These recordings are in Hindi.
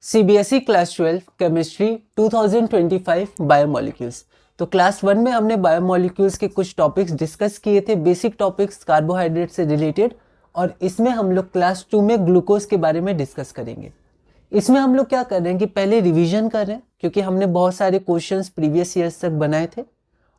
CBSE class 12 chemistry 2025 biomolecules. तो क्लास 1 में हमने बायोमोलिक्यूल्स के कुछ टॉपिक्स डिस्कस किए थे, बेसिक टॉपिक्स कार्बोहाइड्रेट से रिलेटेड, और इसमें हम लोग क्लास 2 में ग्लूकोज के बारे में डिस्कस करेंगे। इसमें हम लोग क्या कर रहे हैं कि पहले रिवीजन कर रहे हैं, क्योंकि हमने बहुत सारे क्वेश्चंस प्रीवियस ईयर्स तक बनाए थे,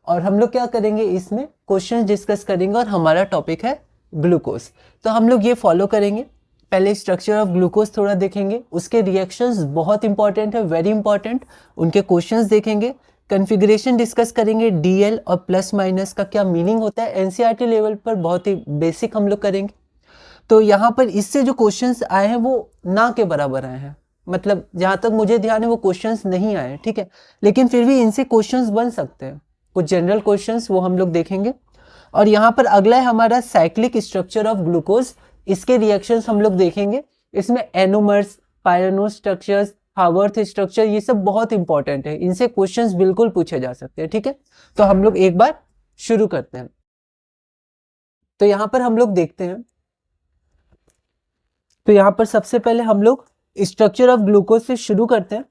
और हम लोग क्या करेंगे इसमें क्वेश्चंस डिस्कस करेंगे, और हमारा टॉपिक है ग्लूकोज। तो हम लोग ये फॉलो करेंगे। पहले स्ट्रक्चर ऑफ ग्लूकोज थोड़ा देखेंगे, उसके रिएक्शंस बहुत इंपॉर्टेंट है, वेरी इंपॉर्टेंट, उनके क्वेश्चंस देखेंगे, कन्फिग्रेशन डिस्कस करेंगे, डीएल और प्लस माइनस का क्या मीनिंग होता है, एनसीईआरटी लेवल पर बहुत ही बेसिक हम लोग करेंगे। तो यहाँ पर इससे जो क्वेश्चंस आए हैं वो ना के बराबर आए हैं, मतलब जहाँ तक मुझे ध्यान है वो क्वेश्चंस नहीं आए, ठीक है, लेकिन फिर भी इनसे क्वेश्चंस बन सकते हैं, कुछ जनरल क्वेश्चंस वो हम लोग देखेंगे। और यहाँ पर अगला है हमारा साइक्लिक स्ट्रक्चर ऑफ ग्लूकोज, इसके रिएक्शंस हम लोग देखेंगे। इसमें एनोमर्स, पायरनो स्ट्रक्चर्स, हावर्थ स्ट्रक्चर, ये सब बहुत इंपॉर्टेंट है, इनसे क्वेश्चंस बिल्कुल पूछे जा सकते हैं, ठीक है। तो हम लोग एक बार शुरू करते हैं। तो यहाँ पर हम लोग देखते हैं, तो यहाँ पर सबसे पहले हम लोग स्ट्रक्चर ऑफ ग्लूकोज से शुरू करते हैं।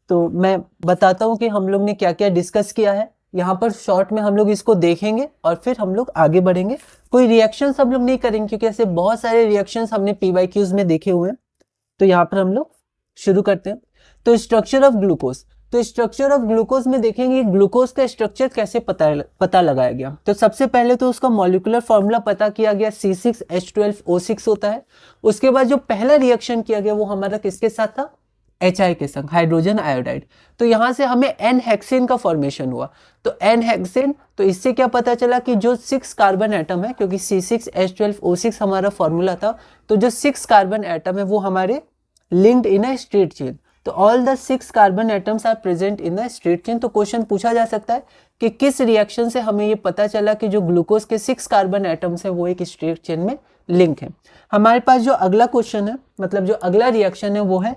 तो मैं बताता हूँ कि हम लोग ने क्या क्या डिस्कस किया है। यहाँ पर शॉर्ट में हम लोग इसको देखेंगे और फिर हम लोग आगे बढ़ेंगे। कोई रिएक्शंस हम लोग नहीं करेंगे, क्योंकि ऐसे बहुत सारे रिएक्शंस हमने पीवाईक्यूज में देखे हुए हैं। तो यहाँ पर हम लोग शुरू करते हैं। तो स्ट्रक्चर ऑफ ग्लूकोज, तो स्ट्रक्चर ऑफ ग्लूकोज में देखेंगे ग्लूकोज का स्ट्रक्चर कैसे पता लगाया गया। तो सबसे पहले तो उसका मॉलिक्यूलर फॉर्मूला पता किया गया, C6H12O6 होता है। उसके बाद जो पहला रिएक्शन किया गया वो हमारा किसके साथ था, HI के संग, हाइड्रोजन आयोडाइड। तो यहाँ से हमें एन हेक्सेन का फॉर्मेशन हुआ। तो एन हेक्सेन, तो इससे क्या पता चला कि जो 6 कार्बन एटम है, क्योंकि C6H12O6 हमारा फॉर्मूला था, तो जो 6 कार्बन एटम है वो हमारे linked in a straight chain. तो all the 6 carbon atoms are present in the straight chain. तो क्वेश्चन पूछा जा सकता है कि किस रिएक्शन से हमें ये पता चला कि जो ग्लूकोज के 6 कार्बन एटम्स है वो एक स्ट्रेट चेन में लिंक है। हमारे पास जो अगला क्वेश्चन है, मतलब जो अगला रिएक्शन है वो है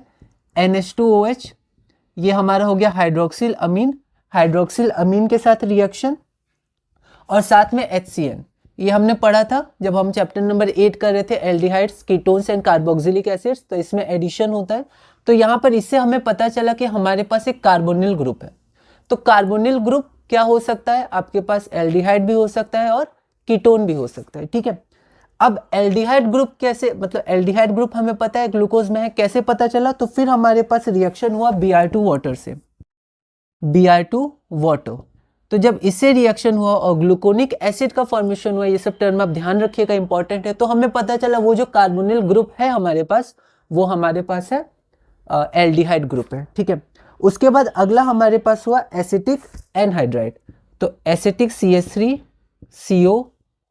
NH2OH। ये हमारा हो गया हाइड्रोक्सिल अमीन, हाइड्रोक्सिल अमीन के साथ रिएक्शन, और साथ में HCN। ये हमने पढ़ा था जब हम चैप्टर नंबर 8 कर रहे थे, aldehydes, ketones and carboxylic acids. तो इसमें एडिशन होता है। तो यहाँ पर इससे हमें पता चला कि हमारे पास एक कार्बोनिल ग्रुप है। तो कार्बोनिल ग्रुप क्या हो सकता है, आपके पास एल्डिहाइड भी हो सकता है और कीटोन भी हो सकता है, ठीक है। अब एल्डिहाइड ग्रुप कैसे, मतलब एल्डिहाइड ग्रुप हमें पता है ग्लूकोज में है, कैसे पता चला, तो फिर हमारे पास रिएक्शन हुआ Br2 वाटर से, Br2 वाटर। तो जब इससे रिएक्शन हुआ और ग्लूकोनिक एसिड का फॉर्मेशन हुआ, ये सब टर्म आप ध्यान रखिएगा, इंपॉर्टेंट है। तो हमें पता चला वो जो कार्बोनिल ग्रुप है हमारे पास, वो हमारे पास है एल्डिहाइड ग्रुप है, ठीक है। उसके बाद अगला हमारे पास हुआ एसिटिक एनहाइड्राइड। तो acetic CH3CO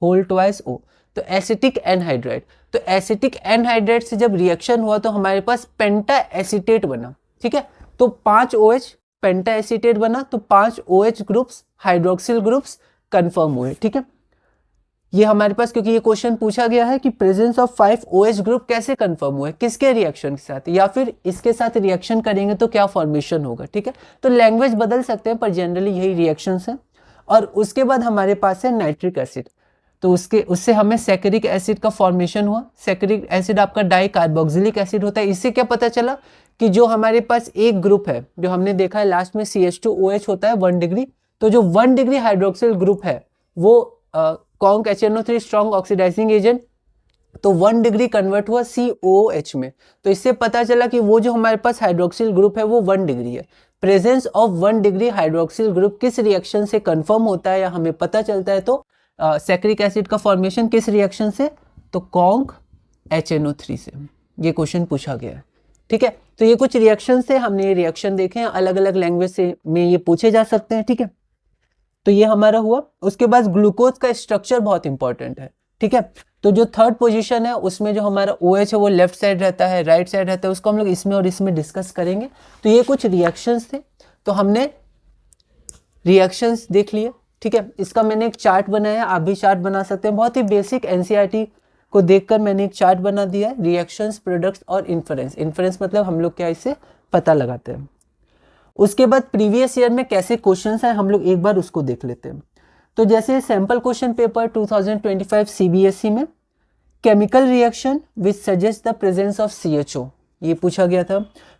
whole twice O, तो एसिटिक एनहाइड्राइड। तो एसिटिक एनहाइड्राइड से जब रिएक्शन हुआ तो हमारे पास पेंटा एसीटेट बना, ठीक है। तो 5 OH पेंटा एसीटेट बना, तो 5 OH groups, hydroxyl groups confirm हुए, ठीक है। ये हमारे पास, क्योंकि ये क्वेश्चन पूछा गया है कि प्रेजेंस ऑफ 5 OH ग्रुप कैसे कंफर्म हुए, किसके रिएक्शन के साथ, या फिर इसके साथ रिएक्शन करेंगे तो क्या फॉर्मेशन होगा, ठीक है। तो लैंग्वेज बदल सकते हैं पर जनरली यही रिएक्शंस हैं। और उसके बाद हमारे पास है नाइट्रिक एसिड। तो उससे हमें सैकरिक एसिड का फॉर्मेशन हुआ। सैकरिक एसिड आपका डाई कार्बोक्सिलिक एसिड होता है। इससे क्या पता चला कि जो हमारे पास एक ग्रुप है, जो हमने देखा है लास्ट में CH2OH होता है 1 डिग्री, तो जो 1 डिग्री हाइड्रोक्सिल ग्रुप है वो conc HNO3 strong oxidising agent, तो 1 डिग्री कन्वर्ट हुआ COOH में। तो इससे पता चला कि वो जो हमारे पास हाइड्रोक्सिल ग्रुप है वो 1 डिग्री है। Presence of 1 degree hydroxyl group किस रिएक्शन से कंफर्म होता है या हमें पता चलता है, तो सैक्रिक एसिड का फॉर्मेशन किस रिएक्शन से, तो कॉन्क HNO3 से। ये क्वेश्चन पूछा गया है, ठीक है। तो ये कुछ रिएक्शन से हमने ये रिएक्शन देखे हैं, अलग अलग लैंग्वेज से में ये पूछे जा सकते हैं, ठीक है। तो ये हमारा हुआ। उसके बाद ग्लूकोज का स्ट्रक्चर बहुत इंपॉर्टेंट है, ठीक है। तो जो थर्ड पोजीशन है उसमें जो हमारा OH है वो लेफ्ट साइड रहता है, राइट साइड रहता है, उसको हम लोग इसमें और इसमें डिस्कस करेंगे। तो ये कुछ रिएक्शंस थे, तो हमने रिएक्शंस देख लिए, ठीक है। इसका मैंने एक चार्ट बनाया, आप भी चार्ट बना सकते हैं, बहुत ही बेसिक एनसीईआरटी को देखकर मैंने एक चार्ट बना दिया है। रिएक्शंस, प्रोडक्ट्स और इन्फरेंस। इन्फरेंस मतलब हम लोग क्या इससे पता लगाते हैं। उसके बाद प्रीवियस ईयर में कैसे क्वेश्चंस हैं हम लोग एक बार उसको देख लेते हैं। तो जैसे सैंपल क्वेश्चन पेपर 2025 CBSE में chemical reaction which suggest the presence of CHO, ये पूछा गया था।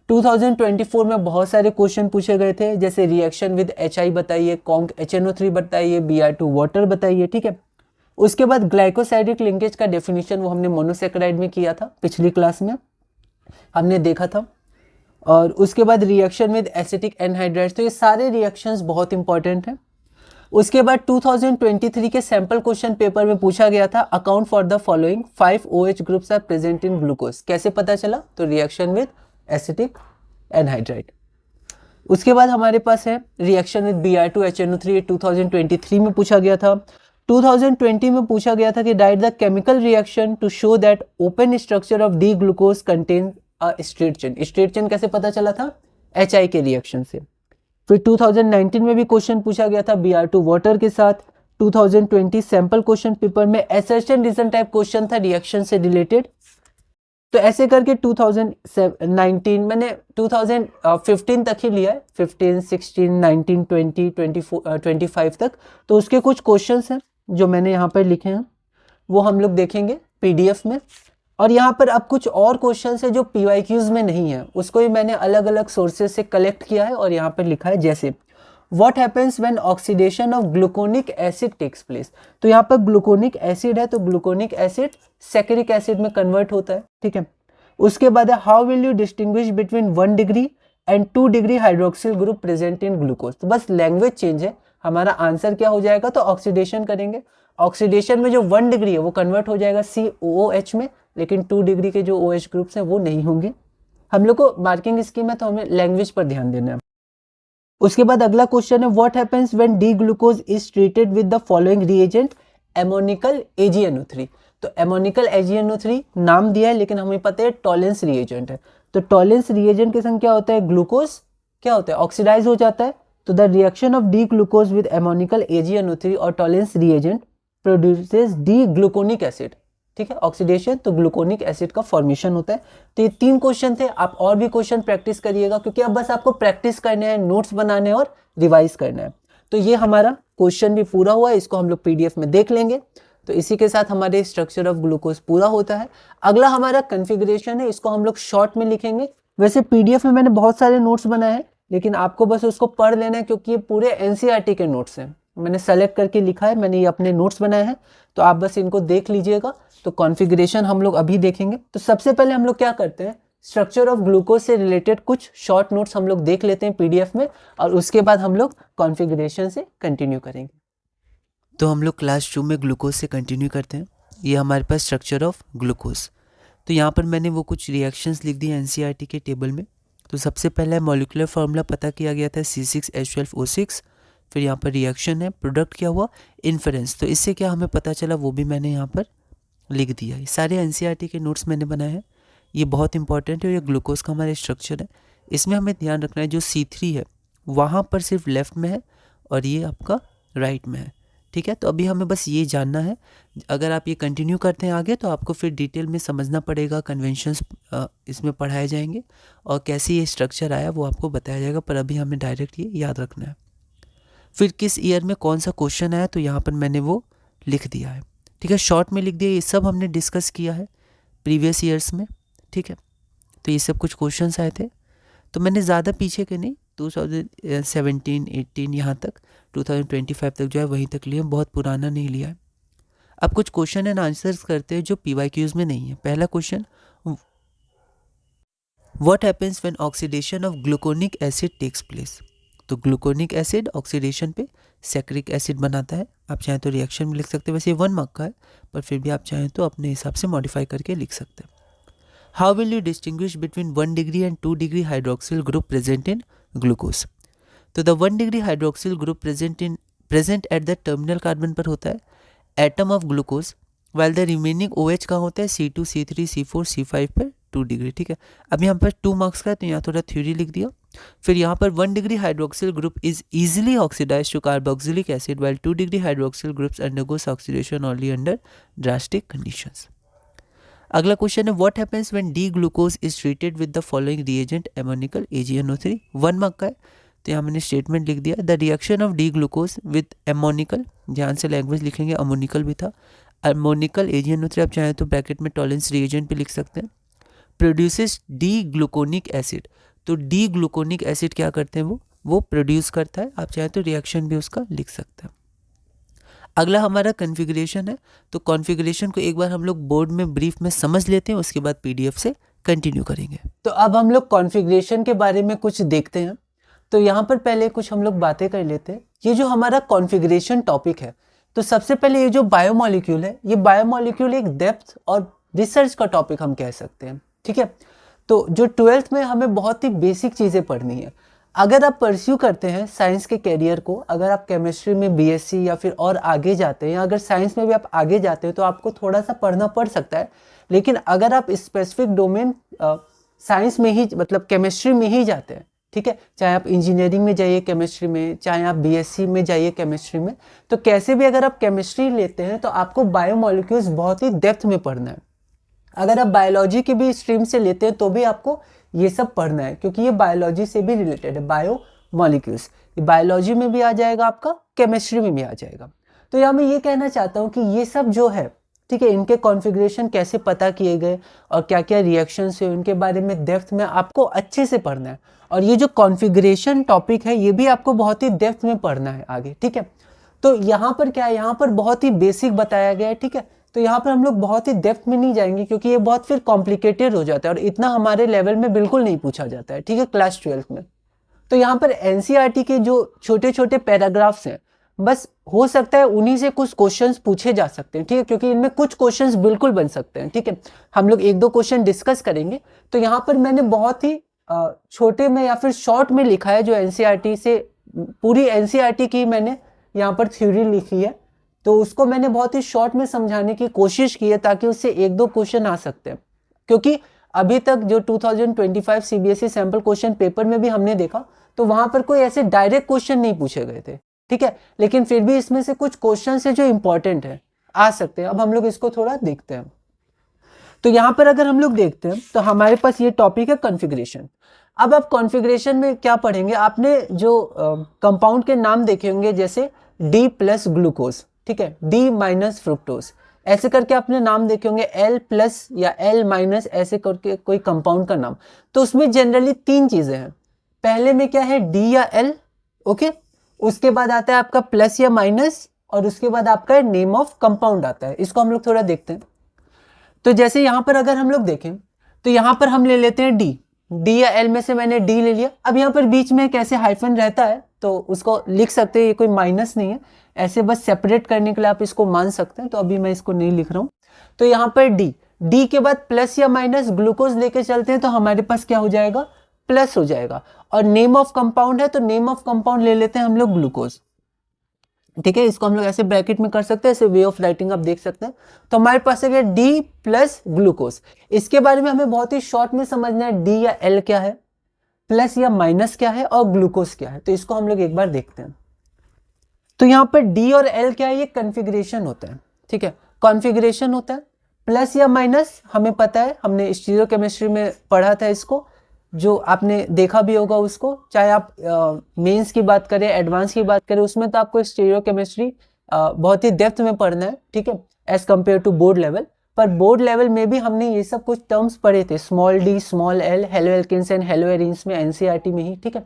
2024 में बहुत सारे क्वेश्चन पूछे गए थे, जैसे रिएक्शन विद HI बताइए, कॉन्क HNO3 बताइए, Br2 वाटर बताइए, ठीक है। उसके बाद ग्लाइकोसाइडिक लिंकेज का डेफिनेशन वो हमने मोनोसेक्राइड में किया था, पिछली क्लास में हमने देखा था। और उसके बाद रिएक्शन विद एसिटिक एनहाइड्राइड्स, तो ये सारे रिएक्शंस बहुत इंपॉर्टेंट हैं। उसके बाद 2023 के सैंपल क्वेश्चन पेपर में पूछा गया था, account for the following 5 OH groups are present in glucose, कैसे पता चला? तो रिएक्शन विद एसिटिक एनहाइड्राइड। उसके बाद हमारे पास है रिएक्शन विद Br2 HNO3, 2023 में पूछा गया था। 2020 में पूछा गया था कि write the chemical reaction to show that open structure of D glucose contain a straight chain. Straight chain कैसे पता चला था? HI के रिएक्शन से। फिर 2019 में भी क्वेश्चन पूछा गया था Br2 वाटर के साथ। 2020 सैंपल क्वेश्चन पेपर में असर्शन रीजन टाइप क्वेश्चन था रिएक्शन से रिलेटेड। तो ऐसे करके 2019 मैंने 2015 तक ही लिया है, 15, 16, 19, 20, 24, 25 तक। तो उसके कुछ क्वेश्चंस हैं जो मैंने यहाँ पर लिखे हैं, वो हम लोग देखेंगे PDF में। और यहाँ पर अब कुछ और क्वेश्चंस है जो PYQs में नहीं है, उसको ही मैंने अलग अलग सोर्सेज से कलेक्ट किया है और यहाँ पर लिखा है। जैसे what happens when oxidation of gluconic acid takes place. तो यहाँ पर ग्लूकोनिक एसिड है, तो ग्लूकोनिक एसिड सैकरिक एसिड में कन्वर्ट होता है, ठीक है। उसके बाद है how will you distinguish between 1 degree and 2 degree hydroxyl group present in glucose. तो बस लैंग्वेज चेंज है, हमारा आंसर क्या हो जाएगा? तो ऑक्सीडेशन करेंगे। ऑक्सीडेशन में जो 1 डिग्री है वो कन्वर्ट हो जाएगा COOH में, लेकिन 2 डिग्री के जो OH ग्रुप्स हैं वो नहीं होंगे। हम लोग को मार्किंग स्कीम है तो हमें लैंग्वेज पर ध्यान देना है। उसके बाद अगला क्वेश्चन है what happens when D glucose is treated with the following reagent ammoniacal AgNO3। तो एमोनिकल AgNO3 नाम दिया है, लेकिन हमें पता है टॉलेंस रिएजेंट है। तो टॉलेंस रिएजेंट के संग क्या होता है? ग्लूकोज क्या होता है? ऑक्सीडाइज हो जाता है। तो the reaction of D glucose with ammoniacal AgNO3 और Tollens reagent produces D gluconic acid, ठीक है। ऑक्सीडेशन तो ग्लूकोनिक एसिड का फॉर्मेशन होता है। तो ये 3 क्वेश्चन थे। आप और भी क्वेश्चन प्रैक्टिस करिएगा, क्योंकि अब बस आपको प्रैक्टिस करने हैं, नोट्स बनाने और रिवाइज करना है। तो ये हमारा क्वेश्चन भी पूरा हुआ है, इसको हम लोग PDF में देख लेंगे। तो इसी के साथ हमारे स्ट्रक्चर ऑफ ग्लूकोज पूरा होता है। अगला हमारा कन्फिग्रेशन है, इसको हम लोग शॉर्ट में लिखेंगे। वैसे PDF में मैंने बहुत सारे नोट्स बनाए हैं, लेकिन आपको बस उसको पढ़ लेना है, क्योंकि ये पूरे NCERT के नोट्स हैं। मैंने सेलेक्ट करके लिखा है, मैंने ये अपने नोट्स बनाए हैं, तो आप बस इनको देख लीजिएगा। तो कॉन्फ़िगरेशन हम लोग अभी देखेंगे। तो सबसे पहले हम लोग क्या करते हैं, स्ट्रक्चर ऑफ ग्लूकोज से रिलेटेड कुछ शॉर्ट नोट्स हम लोग देख लेते हैं PDF में, और उसके बाद हम लोग कॉन्फ़िगरेशन से कंटिन्यू करेंगे। तो हम लोग क्लास 2 में ग्लूकोज से कंटिन्यू करते हैं। ये हमारे पास स्ट्रक्चर ऑफ ग्लूकोज। तो यहाँ पर मैंने वो कुछ रिएक्शंस लिख दिए NCERT के टेबल में। तो सबसे पहले मॉलिक्यूलर फार्मूला पता किया गया था C6H12O6। फिर यहाँ पर रिएक्शन है, प्रोडक्ट क्या हुआ? इन्फरेंस। तो इससे क्या हमें पता चला वो भी मैंने यहाँ पर लिख दिया है। सारे NCERT के नोट्स मैंने बनाए हैं, ये बहुत इंपॉर्टेंट है। और ये ग्लूकोज का हमारा स्ट्रक्चर है, इसमें हमें ध्यान रखना है जो C3 है वहाँ पर सिर्फ लेफ्ट में है और ये आपका राइट में है, ठीक है। तो अभी हमें बस ये जानना है। अगर आप ये कंटिन्यू करते हैं आगे तो आपको फिर डिटेल में समझना पड़ेगा, कन्वेंशंस इसमें पढ़ाए जाएंगे और कैसे ये स्ट्रक्चर आया वो आपको बताया जाएगा। पर अभी हमें डायरेक्ट ये याद रखना है। फिर किस ईयर में कौन सा क्वेश्चन आया, तो यहाँ पर मैंने वो लिख दिया है, ठीक है। शॉर्ट में लिख दिया। ये सब हमने डिस्कस किया है प्रीवियस ईयर्स में, ठीक है। तो ये सब कुछ क्वेश्चंस आए थे। तो मैंने ज़्यादा पीछे के नहीं, 2017, 18 यहाँ तक 2025 तक जो है वहीं तक लिया, बहुत पुराना नहीं लिया है। अब कुछ क्वेश्चन एंड आंसर्स करते हैं जो PYQs में नहीं है। पहला question, what happens when oxidation of gluconic acid takes place. तो ग्लूकोनिक एसिड ऑक्सीडेशन पे सैकरिक एसिड बनाता है। आप चाहें तो रिएक्शन में लिख सकते हैं, वैसे 1 मार्क का है, पर फिर भी आप चाहें तो अपने हिसाब से मॉडिफाई करके लिख सकते हैं। How will you distinguish between 1 degree and 2 degree hydroxyl group present in glucose. तो the 1 degree hydroxyl group present at the terminal carbon पर होता है atom of glucose, while the remaining OH कहाँ होता है? C2, C3, C4, C5 पर 2 डिग्री, ठीक है। अब यहाँ पर 2 मार्क्स का है तो यहाँ थोड़ा थ्योरी लिख दिया। फिर यहाँ पर 1 degree hydroxyl group is easily oxidize to carboxylic acid, while 2 degree hydroxyl groups undergoes oxidation only under drastic conditions. अगला क्वेश्चन है what happens when D glucose is treated with the following reagent ammoniacal AgNO3। 1 mark का है तो यहाँ मैंने स्टेटमेंट लिख दिया। The reaction of D glucose with ammoniacal, ध्यान से लैंग्वेज लिखेंगे, अमोनिकल भी था, अमोनिकल AgNO3 आप चाहें तो ब्रैकेट में टॉलेंस रिएजेंट भी लिख सकते हैं, प्रोड्यूसेस डी ग्लूकोनिक एसिड। तो डी ग्लूकोनिक एसिड क्या करते हैं, वो प्रोड्यूस करता है। आप चाहे तो रिएक्शन भी उसका लिख सकते हैं। अगला हमारा कॉन्फ़िगरेशन है। तो कॉन्फ़िगरेशन को एक बार हम लोग बोर्ड में ब्रीफ में समझ लेते हैं, उसके बाद पीडीएफ से कंटिन्यू करेंगे। तो अब हम लोग कॉन्फ़िगरेशन के बारे में कुछ देखते हैं। तो यहाँ पर पहले कुछ हम लोग बातें कर लेते हैं। ये जो हमारा कॉन्फ़िगरेशन टॉपिक है, तो सबसे पहले ये जो बायोमॉलिक्यूल है, ये बायोमॉलिक्यूल एक डेप्थ और रिसर्च का टॉपिक हम कह सकते हैं, ठीक है। तो जो 12th में हमें बहुत ही बेसिक चीज़ें पढ़नी है। अगर आप परस्यू करते हैं साइंस के कैरियर को, अगर आप केमिस्ट्री में बीएससी या फिर और आगे जाते हैं, या अगर साइंस में भी आप आगे जाते हैं, तो आपको थोड़ा सा पढ़ना पड़ सकता है। लेकिन अगर आप स्पेसिफिक डोमेन साइंस में ही, मतलब केमिस्ट्री में ही जाते हैं, ठीक है, चाहे आप इंजीनियरिंग में जाइए केमिस्ट्री में, चाहे आप बीएससी में जाइए केमिस्ट्री में, तो कैसे भी अगर आप केमिस्ट्री लेते हैं तो आपको बायोमॉलिक्यूल्स बहुत ही डेप्थ में पढ़ना है। अगर आप बायोलॉजी की भी स्ट्रीम से लेते हैं तो भी आपको ये सब पढ़ना है, क्योंकि ये बायोलॉजी से भी रिलेटेड है। बायोमॉलिक्यूल्स ये बायोलॉजी में भी आ जाएगा, आपका केमिस्ट्री में भी आ जाएगा। तो यहाँ मैं ये कहना चाहता हूँ कि ये सब जो है, ठीक है, इनके कॉन्फ़िगरेशन कैसे पता किए गए और क्या क्या रिएक्शंस है, उनके बारे में डेप्थ में आपको अच्छे से पढ़ना है। और ये जो कॉन्फ़िगरेशन टॉपिक है, ये भी आपको बहुत ही डेप्थ में पढ़ना है आगे, ठीक है। तो यहाँ पर क्या है, यहाँ पर बहुत ही बेसिक बताया गया है, ठीक है। तो यहाँ पर हम लोग बहुत ही डेप्थ में नहीं जाएंगे, क्योंकि ये बहुत फिर कॉम्प्लिकेटेड हो जाता है और इतना हमारे लेवल में बिल्कुल नहीं पूछा जाता है, ठीक है, क्लास 12th में। तो यहाँ पर एनसीईआरटी के जो छोटे छोटे पैराग्राफ्स हैं, बस हो सकता है उन्हीं से कुछ क्वेश्चंस पूछे जा सकते हैं, ठीक है, क्योंकि इनमें कुछ क्वेश्चंस बिल्कुल बन सकते हैं, ठीक है। हम लोग एक दो क्वेश्चन डिस्कस करेंगे। तो यहाँ पर मैंने बहुत ही छोटे में या फिर शॉर्ट में लिखा है, जो एनसीईआरटी से, पूरी एनसीईआरटी की मैंने यहाँ पर थ्योरी लिखी है, तो उसको मैंने बहुत ही शॉर्ट में समझाने की कोशिश की है, ताकि उससे एक दो क्वेश्चन आ सकते हैं। क्योंकि अभी तक जो 2025 सीबीएसई सैंपल क्वेश्चन पेपर में भी हमने देखा, तो वहां पर कोई ऐसे डायरेक्ट क्वेश्चन नहीं पूछे गए थे, ठीक है, लेकिन फिर भी इसमें से कुछ क्वेश्चन है जो इंपॉर्टेंट है, आ सकते हैं। अब हम लोग इसको थोड़ा देखते हैं। तो यहाँ पर अगर हम लोग देखते हैं, तो हमारे पास ये टॉपिक है कॉन्फ़िगरेशन। अब आप कॉन्फ़िगरेशन में क्या पढ़ेंगे, आपने जो कंपाउंड के नाम देखे होंगे, जैसे डी प्लस ग्लूकोज, ठीक है, डी माइनस फ्रुक्टोज, ऐसे करके आपने नाम देखे होंगे, एल प्लस या एल माइनस, ऐसे करके कोई कंपाउंड का नाम। तो उसमें जनरली तीन चीजें हैं। पहले में क्या है, डी या एल, ओके, उसके बाद आता है आपका प्लस या माइनस, और उसके बाद आपका नेम ऑफ कंपाउंड आता है। इसको हम लोग थोड़ा देखते हैं। तो जैसे यहाँ पर अगर हम लोग देखें, तो यहाँ पर हम ले लेते हैं डी या एल में से मैंने डी ले लिया। अब यहाँ पर बीच में कैसे हाइफन रहता है, तो उसको लिख सकते हैं, ये कोई माइनस नहीं है, ऐसे बस सेपरेट करने के लिए आप इसको मान सकते हैं। तो अभी मैं इसको नहीं लिख रहा हूँ। तो यहाँ पर डी के बाद प्लस या माइनस ग्लूकोज लेके चलते हैं, तो हमारे पास क्या हो जाएगा, प्लस हो जाएगा। और नेम ऑफ कंपाउंड है, तो नेम ऑफ कंपाउंड ले लेते हैं हम लोग ग्लूकोज, ठीक है। इसको हम लोग ऐसे ब्रैकेट में कर सकते हैं, ऐसे वे ऑफ राइटिंग आप देख सकते हैं। तो हमारे पास है डी प्लस ग्लूकोज। इसके बारे में हमें बहुत ही शॉर्ट में समझना है, डी या एल क्या है, प्लस या माइनस क्या है, और ग्लूकोज क्या है। तो इसको हम लोग एक बार देखते हैं। तो यहाँ पर डी और एल क्या है, ये कॉन्फ़िगरेशन होता है, ठीक है, कॉन्फ़िगरेशन होता है। प्लस या माइनस हमें पता है, हमने स्टीरियोकेमिस्ट्री में पढ़ा था इसको, जो आपने देखा भी होगा उसको, चाहे आप मेंस की बात करें, एडवांस की बात करें, उसमें तो आपको स्टीरियोकेमिस्ट्री बहुत ही डेप्थ में पढ़ना है, ठीक है, as compare to board level. पर बोर्ड लेवल में भी हमने ये सब कुछ टर्म्स पढ़े थे, small D, small L, halo alkanes and halo arenes में, एनसीईआरटी में ही, ठीक है।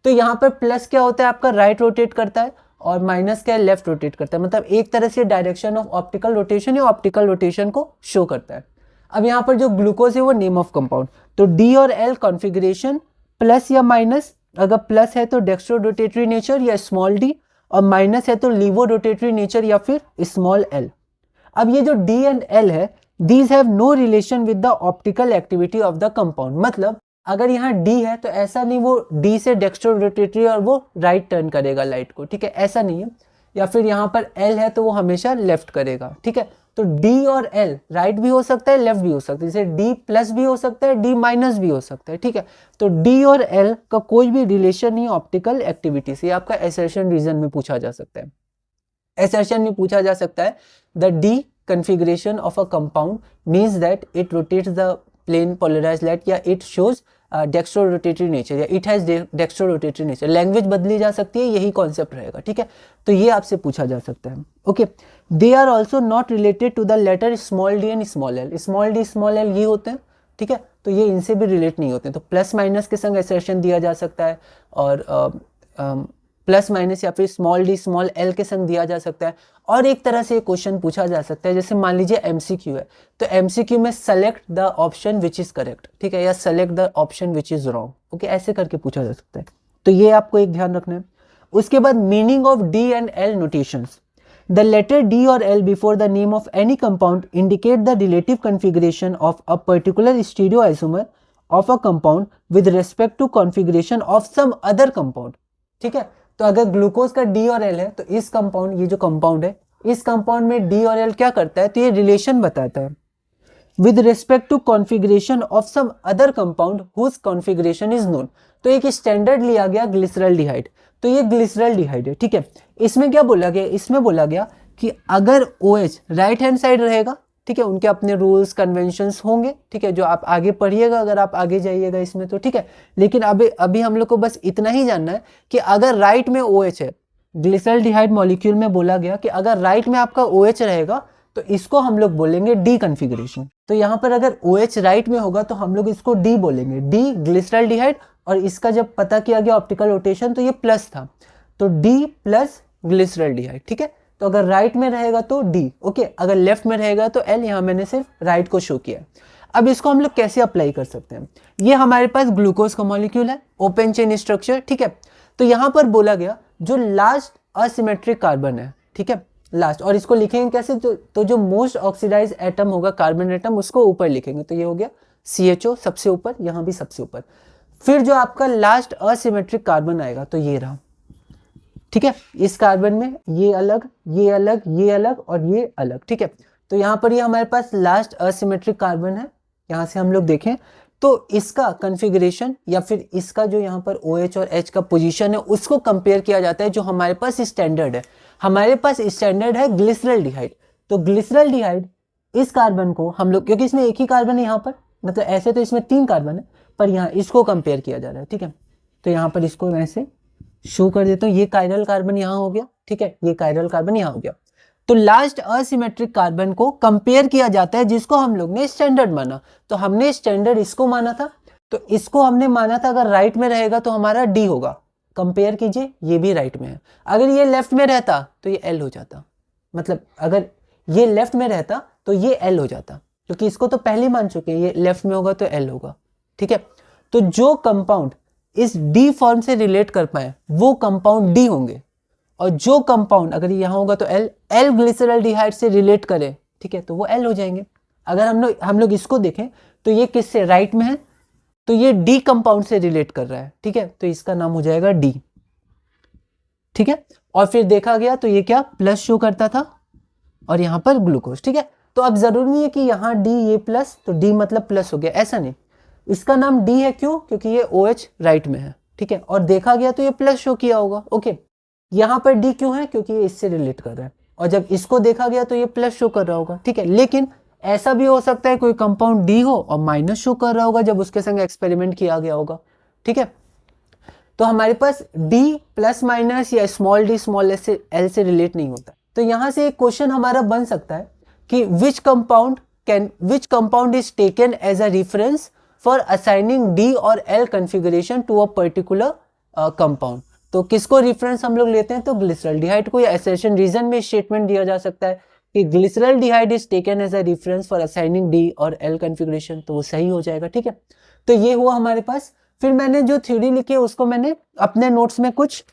तो यहाँ पर प्लस क्या होता है, आपका राइट रोटेट करता है, और माइनस क्या है, लेफ्ट रोटेट करता है। मतलब एक तरह से डायरेक्शन ऑफ ऑप्टिकल रोटेशन या ऑप्टिकल रोटेशन को शो करता है। अब यहाँ पर जो ग्लूकोज है वो नेम ऑफ कंपाउंड। तो डी और एल कॉन्फ़िगरेशन, प्लस या माइनस, अगर प्लस है तो डेक्स्ट्रो रोटेटरी नेचर या स्मॉल डी, और माइनस है तो लीवो रोटेटरी नेचर या फिर स्मॉल एल। अब ये जो डी एंड एल है, these have no relation with the optical activity of the compound. मतलब अगर यहाँ डी है तो ऐसा नहीं वो डी से डेक्स्ट्रो रोटेटरी और वो राइट टर्न करेगा लाइट को, ठीक है, ऐसा नहीं है। या फिर यहाँ पर एल है तो वो हमेशा लेफ्ट करेगा, ठीक है। तो डी और एल राइट भी हो सकता है, लेफ्ट भी हो सकता है, जैसे डी प्लस भी हो सकता है, डी माइनस भी हो सकता है, ठीक है। तो डी और एल का कोई भी रिलेशन नहीं ऑप्टिकल एक्टिविटी से। आपका असर्शन रीजन में पूछा जा सकता है। असर्शन में पूछा जा सकता है, the D configuration of a compound means that it rotates the plane polarized light, या it shows dextro rotatory nature, या it has dextro rotatory nature. Language बदली जा सकती है, यही कॉन्सेप्ट रहेगा, ठीक है। तो ये आपसे पूछा जा सकता है, okay. They are also not related to the letter small D and small L. Small D small L ये होते हैं, ठीक है। तो ये इनसे भी रिलेट नहीं होते हैं। तो प्लस माइनस के संग एसर्शन दिया जा सकता है, और प्लस माइनस या फिर स्मॉल डी स्मॉल एल के संग दिया जा सकता है। और एक तरह से क्वेश्चन पूछा जा सकता है, जैसे मान लीजिए एमसीक्यू है, तो एमसीक्यू में select the option which is correct, ठीक है, या select the option which is wrong, okay, ऐसे करके पूछा जा सकता है। तो ये आपको एक ध्यान रखना है। उसके बाद meaning of D and L notations. The letter D or L before the name of any compound indicate the relative configuration of a particular stereoisomer of a compound with respect to configuration of some other compound, ठीक है। तो अगर ग्लूकोज का D और L है, तो इस कंपाउंड, ये जो कंपाउंड है, इस कंपाउंड में D और L क्या करता है, तो ये रिलेशन बताता है with respect to configuration of some other compound whose configuration is known। तो एक स्टैंडर्ड लिया गया ग्लिसरल्डिहाइड, तो ये ग्लिसरल्डिहाइड है, ठीक है। इसमें क्या बोला गया, इसमें बोला गया कि अगर OH राइट हैंड साइड रहेगा, ठीक है, उनके अपने रूल्स कन्वेंशंस होंगे, ठीक है, जो आप आगे पढ़िएगा अगर आप आगे जाइएगा इसमें, तो ठीक है। लेकिन अभी हम लोग को बस इतना ही जानना है कि अगर राइट में OH है, ग्लिसरल्डिहाइड मॉलिक्यूल में बोला गया कि अगर राइट में आपका OH रहेगा तो इसको हम लोग बोलेंगे डी कन्फिगरेशन। तो यहाँ पर अगर OH राइट में होगा तो हम लोग इसको डी बोलेंगे, डी ग्लिसरल्डिहाइड, और इसका जब पता किया गया ऑप्टिकल रोटेशन तो ये प्लस था, तो डी प्लस ग्लिसरल्डिहाइड, ठीक है। तो अगर राइट में रहेगा तो डी, ओके, अगर लेफ्ट में रहेगा तो एल। यहाँ मैंने सिर्फ राइट को शो किया। अब इसको हम लोग कैसे अप्लाई कर सकते हैं, ये हमारे पास ग्लूकोज का मॉलिक्यूल है, ओपन चेन स्ट्रक्चर, ठीक है। तो यहाँ पर बोला गया जो लास्ट असिमेट्रिक कार्बन है, ठीक है, लास्ट, और इसको लिखेंगे कैसे, तो जो मोस्ट ऑक्सीडाइज एटम होगा कार्बन एटम, उसको ऊपर लिखेंगे, तो ये हो गया CHO सबसे ऊपर, यहाँ भी सबसे ऊपर। फिर जो आपका लास्ट असिमेट्रिक कार्बन आएगा तो ये रहा, ठीक है। इस कार्बन में ये अलग, ये अलग, ये अलग और ये अलग, ठीक है। तो यहाँ पर ये हमारे पास लास्ट असिमेट्रिक कार्बन है। यहाँ से हम लोग देखें तो इसका कन्फिगरेशन या फिर इसका जो यहाँ पर OH और H का पोजीशन है उसको कंपेयर किया जाता है, जो हमारे पास स्टैंडर्ड है। हमारे पास स्टैंडर्ड है ग्लिसरल्डिहाइड, तो ग्लिसरल्डिहाइड इस कार्बन को हम लोग, क्योंकि इसमें एक ही कार्बन है यहाँ पर, मतलब ऐसे तो इसमें 3 कार्बन है, पर यहाँ इसको कंपेयर किया जा रहा है, ठीक है। तो यहाँ पर इसको मैं ऐसे शो कर देता हूँ, ये कायरल कार्बन यहाँ हो गया, ठीक है, ये कायरल कार्बन यहाँ हो गया। तो लास्ट असिमेट्रिक कार्बन को कंपेयर किया जाता है, जिसको हम लोग ने स्टैंडर्ड माना। तो हमने स्टैंडर्ड इसको माना था, तो इसको हमने माना था अगर राइट में रहेगा तो हमारा डी होगा। कंपेयर कीजिए, ये भी राइट में है, अगर ये लेफ्ट में रहता तो ये एल हो जाता, मतलब अगर ये लेफ्ट में रहता तो ये एल हो जाता, क्योंकि इसको तो पहले मान चुके हैं, ये लेफ्ट में होगा तो एल होगा, ठीक है। तो जो कंपाउंड इस डी फॉर्म से रिलेट कर पाए वो कंपाउंड डी होंगे, और जो कंपाउंड अगर यहाँ होगा तो एल ग्लिसरल्डिहाइड से रिलेट करे, ठीक है, तो वो एल हो जाएंगे। अगर हम लोग इसको देखें तो ये किससे राइट में है, तो ये डी कंपाउंड से रिलेट कर रहा है, ठीक है, तो इसका नाम हो जाएगा डी, ठीक है। और फिर देखा गया तो ये क्या प्लस शो करता था, और यहाँ पर ग्लूकोज, ठीक है। तो अब जरूरी नहीं है कि यहाँ डी ये प्लस, तो डी मतलब प्लस हो गया, ऐसा नहीं। इसका नाम डी है, क्यों, क्योंकि ये OH राइट में है, ठीक है, और देखा गया तो ये प्लस शो किया होगा, ओके। यहाँ पर डी क्यों है, क्योंकि ये इससे रिलेट कर रहा है, और जब इसको देखा गया तो ये प्लस शो कर रहा होगा, ठीक है। लेकिन ऐसा भी हो सकता है कोई कंपाउंड डी हो और माइनस शो कर रहा होगा जब उसके संग एक्सपेरिमेंट किया गया होगा, ठीक है। तो हमारे पास डी प्लस माइनस या स्मॉल डी स्मॉल एल से रिलेट नहीं होता। तो यहाँ से एक क्वेश्चन हमारा बन सकता है कि which compound is taken as a reference for assigning D और L configuration to a particular compound. तो किसको रेफरेंस हम लोग लेते हैं, तो ग्लिसरल्डिहाइड को, या एसेशन रीजन में स्टेटमेंट दिया जा सकता है कि glyceraldehyde is taken as a reference for assigning D और एल कन्फिगरेशन, तो वो सही हो जाएगा, ठीक है। तो ये हुआ हमारे पास। फिर मैंने जो थ्योरी लिखी है उसको मैंने अपने नोट्स में कुछ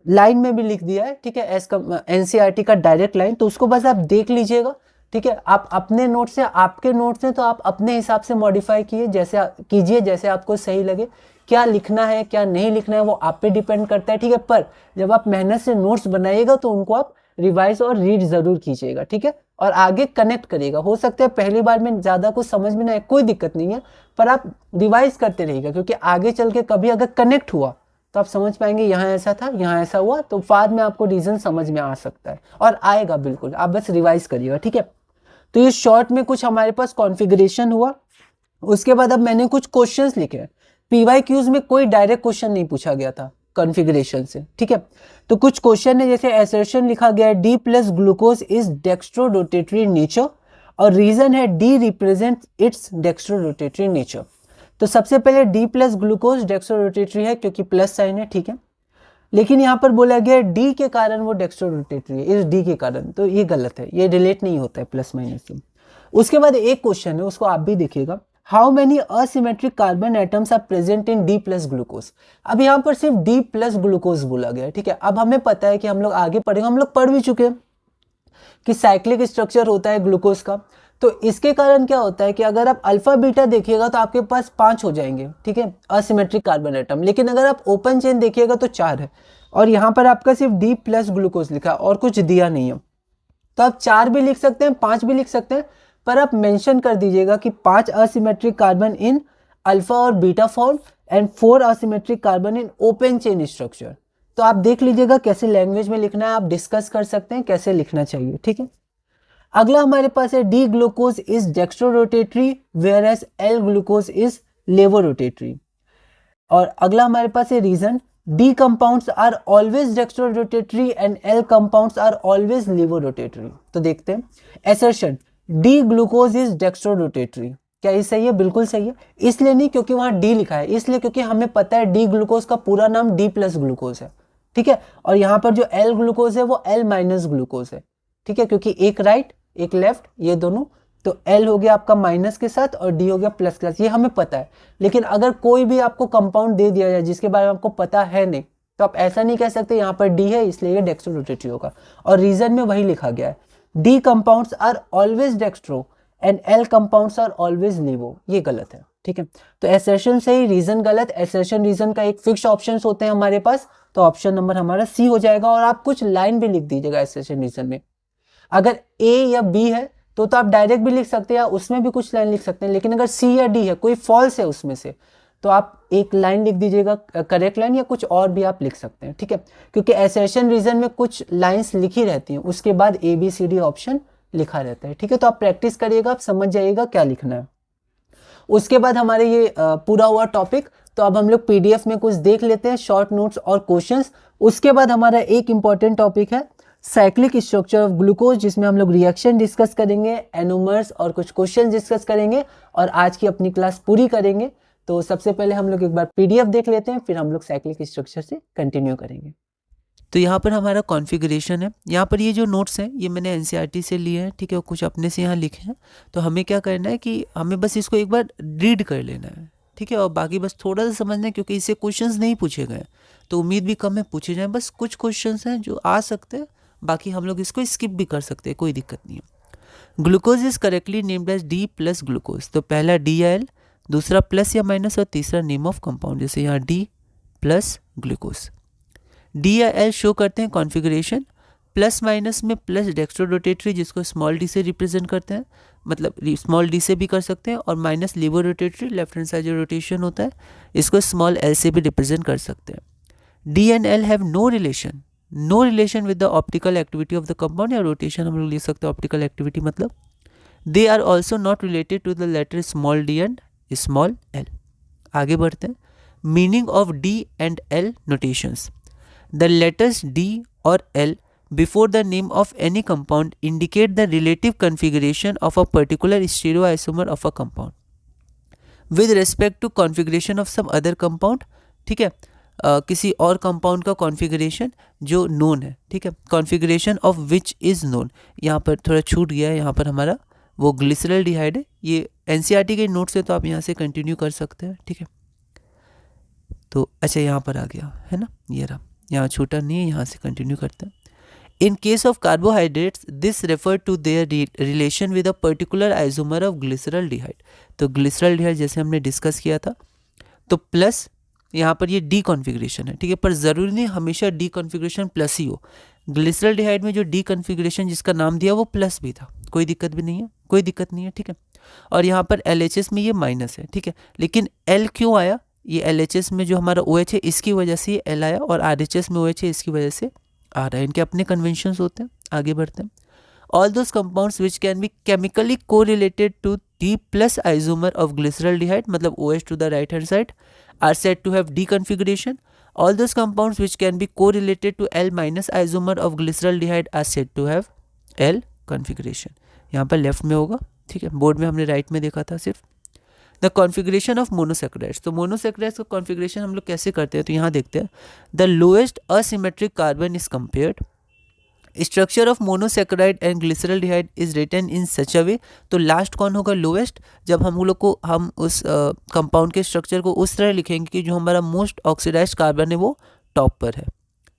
लाइन में भी लिख दिया है, ठीक है, एज NCERT का डायरेक्ट लाइन, तो उसको बस आप देख लीजिएगा, ठीक है। आप अपने नोट्स से, आपके नोट्स हैं तो आप अपने हिसाब से मॉडिफाई कीजिए जैसे आपको सही लगे। क्या लिखना है क्या नहीं लिखना है वो आप पे डिपेंड करता है, ठीक है। पर जब आप मेहनत से नोट्स बनाइएगा तो उनको आप रिवाइज और रीड जरूर कीजिएगा, ठीक है, और आगे कनेक्ट करिएगा। हो सकता है पहली बार में ज्यादा कुछ समझ में ना आए, कोई दिक्कत नहीं है, पर आप रिवाइज करते रहिएगा, क्योंकि आगे चल के कभी अगर कनेक्ट हुआ तो आप समझ पाएंगे यहाँ ऐसा था, यहाँ ऐसा हुआ, तो बाद में आपको रीजन समझ में आ सकता है, और आएगा बिल्कुल, आप बस रिवाइज करिएगा, ठीक है। तो ये शॉर्ट में कुछ हमारे पास कॉन्फ़िगरेशन हुआ। उसके बाद अब मैंने कुछ क्वेश्चंस लिखे। PYQs में कोई डायरेक्ट क्वेश्चन नहीं पूछा गया था कॉन्फ़िगरेशन से, ठीक है। तो कुछ क्वेश्चन है, जैसे एसर्शन लिखा गया है D+ glucose is dextro rotatory nature और रीजन है D represent its dextrorotatory nature. तो सबसे पहले डी प्लस ग्लूकोज डेक्स्ट्रोरोटेटरी है क्योंकि प्लस साइन है, ठीक है, लेकिन यहाँ पर बोला गया है डी के कारण वो डेक्स्ट्रोरोटेटरी है, इस डी के कारण, तो ये गलत है, ये रिलेट नहीं होता है प्लस माइनस से। उसके बाद एक क्वेश्चन है, उसको आप भी देखिएगा, how many asymmetric carbon atoms are present in D plus glucose. अब यहाँ पर सिर्फ डी प्लस ग्लूकोज बोला गया है, ठीक है। अब हमें पता है कि हम लोग आगे पढ़ेंगे, हम लोग पढ़ भी चुके हैं कि साइक्लिक स्ट्रक्चर होता है ग्लूकोज का, तो इसके कारण क्या होता है कि अगर आप अल्फा बीटा देखिएगा तो आपके पास 5 हो जाएंगे, ठीक है, असिमेट्रिक कार्बन एटम, लेकिन अगर आप ओपन चेन देखिएगा तो 4 है, और यहाँ पर आपका सिर्फ डी प्लस ग्लूकोज लिखा और कुछ दिया नहीं है। तो आप 4 भी लिख सकते हैं, 5 भी लिख सकते हैं, पर आप मेंशन कर दीजिएगा कि 5 असिमेट्रिक कार्बन इन अल्फा और beta form and 4 asymmetric carbon in open chain structure. तो आप देख लीजिएगा कैसे लैंग्वेज में लिखना है, आप डिस्कस कर सकते हैं कैसे लिखना चाहिए, ठीक है। अगला हमारे पास है D glucose is dextrorotatory whereas L glucose is levorotatory. और अगला हमारे पास है reason D compounds are always dextrorotatory and L compounds are always levorotatory. तो देखते हैं, assertion D glucose is dextrorotatory, क्या ये सही है? बिल्कुल सही है। इसलिए नहीं क्योंकि वहां डी लिखा है, इसलिए क्योंकि हमें पता है डी ग्लूकोज का पूरा नाम डी प्लस ग्लूकोज है, ठीक है, और यहाँ पर जो एल ग्लूकोज है वो एल माइनस ग्लूकोज है, ठीक है, क्योंकि एक राइट एक लेफ्ट ये दोनों, तो एल हो गया आपका माइनस के साथ और डी हो गया प्लस के साथ, ये हमें पता है। लेकिन अगर कोई भी आपको कंपाउंड दे दिया जाए जिसके बारे में आपको पता है नहीं, तो आप ऐसा नहीं कह सकते यहाँ पर डी है इसलिए ये डेक्स्ट्रोरोटेटरी होगा, और रीजन में वही लिखा गया है, D compounds are always dextro and L compounds are always levo, ये गलत है, ठीक है। तो एसर्शन सही, रीजन गलत। एसर्शन रीजन का एक फिक्स ऑप्शन होते हैं हमारे पास, तो ऑप्शन नंबर हमारा सी हो जाएगा। और आप कुछ लाइन भी लिख दीजिएगा एसर्शन रीजन में, अगर ए या बी है तो आप डायरेक्ट भी लिख सकते हैं या उसमें भी कुछ लाइन लिख सकते हैं, लेकिन अगर सी या डी है कोई फॉल्स है उसमें से, तो आप एक लाइन लिख दीजिएगा करेक्ट लाइन, या कुछ और भी आप लिख सकते हैं, ठीक है, क्योंकि एसर्शन रीजन में कुछ लाइंस लिखी रहती हैं, उसके बाद A B C D option लिखा रहता है, ठीक है। तो आप प्रैक्टिस करिएगा, आप समझ जाइएगा क्या लिखना है। उसके बाद हमारे ये पूरा हुआ टॉपिक, तो अब हम लोग पीडीएफ में कुछ देख लेते हैं, शॉर्ट नोट्स और क्वेश्चंस। उसके बाद हमारा एक इंपॉर्टेंट टॉपिक है साइक्लिक स्ट्रक्चर ऑफ ग्लूकोज, जिसमें हम लोग रिएक्शन डिस्कस करेंगे, एनोमर्स और कुछ क्वेश्चन डिस्कस करेंगे, और आज की अपनी क्लास पूरी करेंगे। तो सबसे पहले हम लोग एक बार पीडीएफ देख लेते हैं, फिर हम लोग साइक्लिक स्ट्रक्चर से कंटिन्यू करेंगे। तो यहाँ पर हमारा कॉन्फ़िगरेशन है, यहाँ पर ये जो नोट्स हैं ये मैंने एनसीईआरटी से लिए हैं, ठीक है, और कुछ अपने से यहाँ लिखे हैं। तो हमें क्या करना है कि हमें बस इसको एक बार रीड कर लेना है, ठीक है, और बाकी बस थोड़ा सा समझना है, क्योंकि इससे क्वेश्चंस नहीं पूछे गए तो उम्मीद भी कम है पूछे जाएँ। बस कुछ क्वेश्चंस हैं जो आ सकते हैं, बाकी हम लोग इसको स्किप भी कर सकते हैं, कोई दिक्कत नहीं है। Glucose is correctly named as D plus glucose, तो पहला डी या एल, दूसरा प्लस या माइनस, और तीसरा नेम ऑफ कंपाउंड, जैसे यहाँ डी प्लस ग्लूकोज। डी या एल शो करते हैं कॉन्फ़िगरेशन, प्लस माइनस में प्लस डेक्स्ट्रोरोटेटरी जिसको स्मॉल डी से रिप्रेजेंट करते हैं, मतलब स्मॉल डी से भी कर सकते हैं, और माइनस लेवोरोटेटरी लेफ्ट हैंड साइड जो रोटेशन होता है इसको स्मॉल एल से भी रिप्रेजेंट कर सकते हैं। D and L have no relation with the optical activity of the compound, या रोटेशन हम लोग लिख सकते हैं ऑप्टिकल एक्टिविटी, मतलब they are also not related to the letter small D and small L. आगे बढ़ते हैं, meaning of D and L notations. The letters D or L before the name of any compound indicate the relative configuration of a particular stereoisomer of a compound with respect to configuration of some other compound, ठीक है, किसी और कंपाउंड का कॉन्फ़िगरेशन जो नोन है, ठीक है, configuration of which is known. यहाँ पर थोड़ा छूट गया है, यहाँ पर हमारा वो ग्लिसरॉल्डिहाइड है, ये एनसीईआरटी के नोट से, तो आप यहाँ से कंटिन्यू कर सकते हैं, ठीक है। तो अच्छा यहाँ पर आ गया है ना, ये रहा, यहाँ छूटा नहीं है, यहाँ से कंटिन्यू करते हैं। In case of carbohydrates this refer to their relation with a particular isomer of glyceraldehyde. तो ग्लिसरॉल्डिहाइड जैसे हमने डिस्कस किया था, तो प्लस यहाँ पर ये डी कॉन्फ़िगरेशन है, ठीक है, पर ज़रूरी नहीं हमेशा डी कॉन्फ़िगरेशन प्लस ही हो। ग्लिसरॉल्डिहाइड में जो डी कॉन्फ़िगरेशन जिसका नाम दिया वो प्लस भी था, कोई दिक्कत भी नहीं है, कोई दिक्कत नहीं है, ठीक है। और यहाँ पर LHS में ये माइनस है, ठीक है, लेकिन L क्यों आया, ये LHS में जो हमारा OH है इसकी वजह से ये L आया, और RHS में OH है इसकी वजह से आ रहा है, इनके अपने कन्वेंशंस होते हैं। आगे बढ़ते हैं, all those compounds which can be chemically correlated to D plus isomer of glyceraldehyde, मतलब OH to the right hand side, are said to have D configuration. All those compounds which can be correlated to L minus isomer of glyceraldehyde are said to have L configuration. यहाँ पर लेफ्ट में होगा, ठीक है, बोर्ड में हमने राइट में देखा था सिर्फ। द कॉन्फ़िगरेशन ऑफ मोनोसैकेराइड्स, तो मोनोसैकेराइड्स का कॉन्फ़िगरेशन हम लोग कैसे करते हैं, तो यहाँ देखते हैं। The lowest asymmetric carbon is compared, structure of monosaccharide and glyceraldehyde is written in such a way, तो लास्ट कौन होगा, लोएस्ट, जब हम लोग को हम उस कंपाउंड के स्ट्रक्चर को उस तरह लिखेंगे कि जो हमारा मोस्ट ऑक्सीडाइज्ड कार्बन है वो टॉप पर है,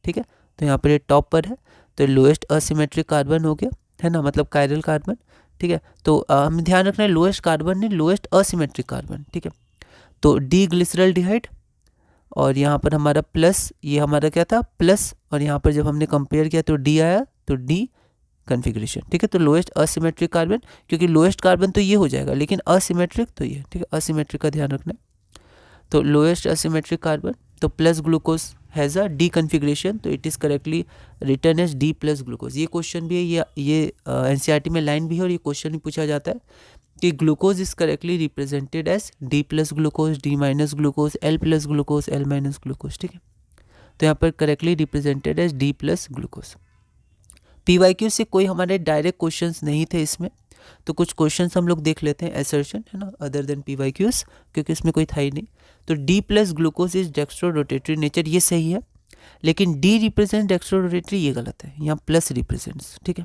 ठीक है, तो यहाँ पर ये टॉप पर है, तो लोएस्ट असिमेट्रिक कार्बन हो गया, है ना, मतलब कायरल कार्बन, ठीक है। तो हमें ध्यान रखना है लोएस्ट कार्बन नहीं, लोएस्ट असिमेट्रिक कार्बन, ठीक है। तो डी ग्लिसरल्डिहाइड, और यहाँ पर हमारा प्लस, ये हमारा क्या था प्लस, और यहाँ पर जब हमने कंपेयर किया तो डी आया, तो डी कन्फिग्रेशन, ठीक है। तो लोएस्ट असिमेट्रिक कार्बन, क्योंकि लोएस्ट कार्बन तो ये हो जाएगा, लेकिन असिमेट्रिक तो ये, ठीक है, असिमेट्रिक का ध्यान रखना है। तो लोएस्ट असिमेट्रिक कार्बन, तो plus glucose has a D configuration, तो it is correctly written as D plus glucose. ये क्वेश्चन भी है, ये एनसीईआरटी में लाइन भी है, और ये क्वेश्चन भी पूछा जाता है कि glucose is correctly represented as D plus glucose, D minus glucose, L plus glucose, L minus glucose, ठीक है। तो यहाँ पर correctly represented as D plus glucose. PYQ से कोई हमारे डायरेक्ट क्वेश्चंस नहीं थे इसमें, तो कुछ क्वेश्चंस हम लोग देख लेते हैं, एसर्शन, है ना, अदर देन पीवाईक्यूज, क्योंकि इसमें कोई था ही नहीं। तो D plus glucose is dextro rotatory nature, ये सही है, लेकिन डी रिप्रेजेंट डेक्स्ट्रो रोटेटरी, ये गलत है, यहाँ प्लस रिप्रेजेंट्स, ठीक है।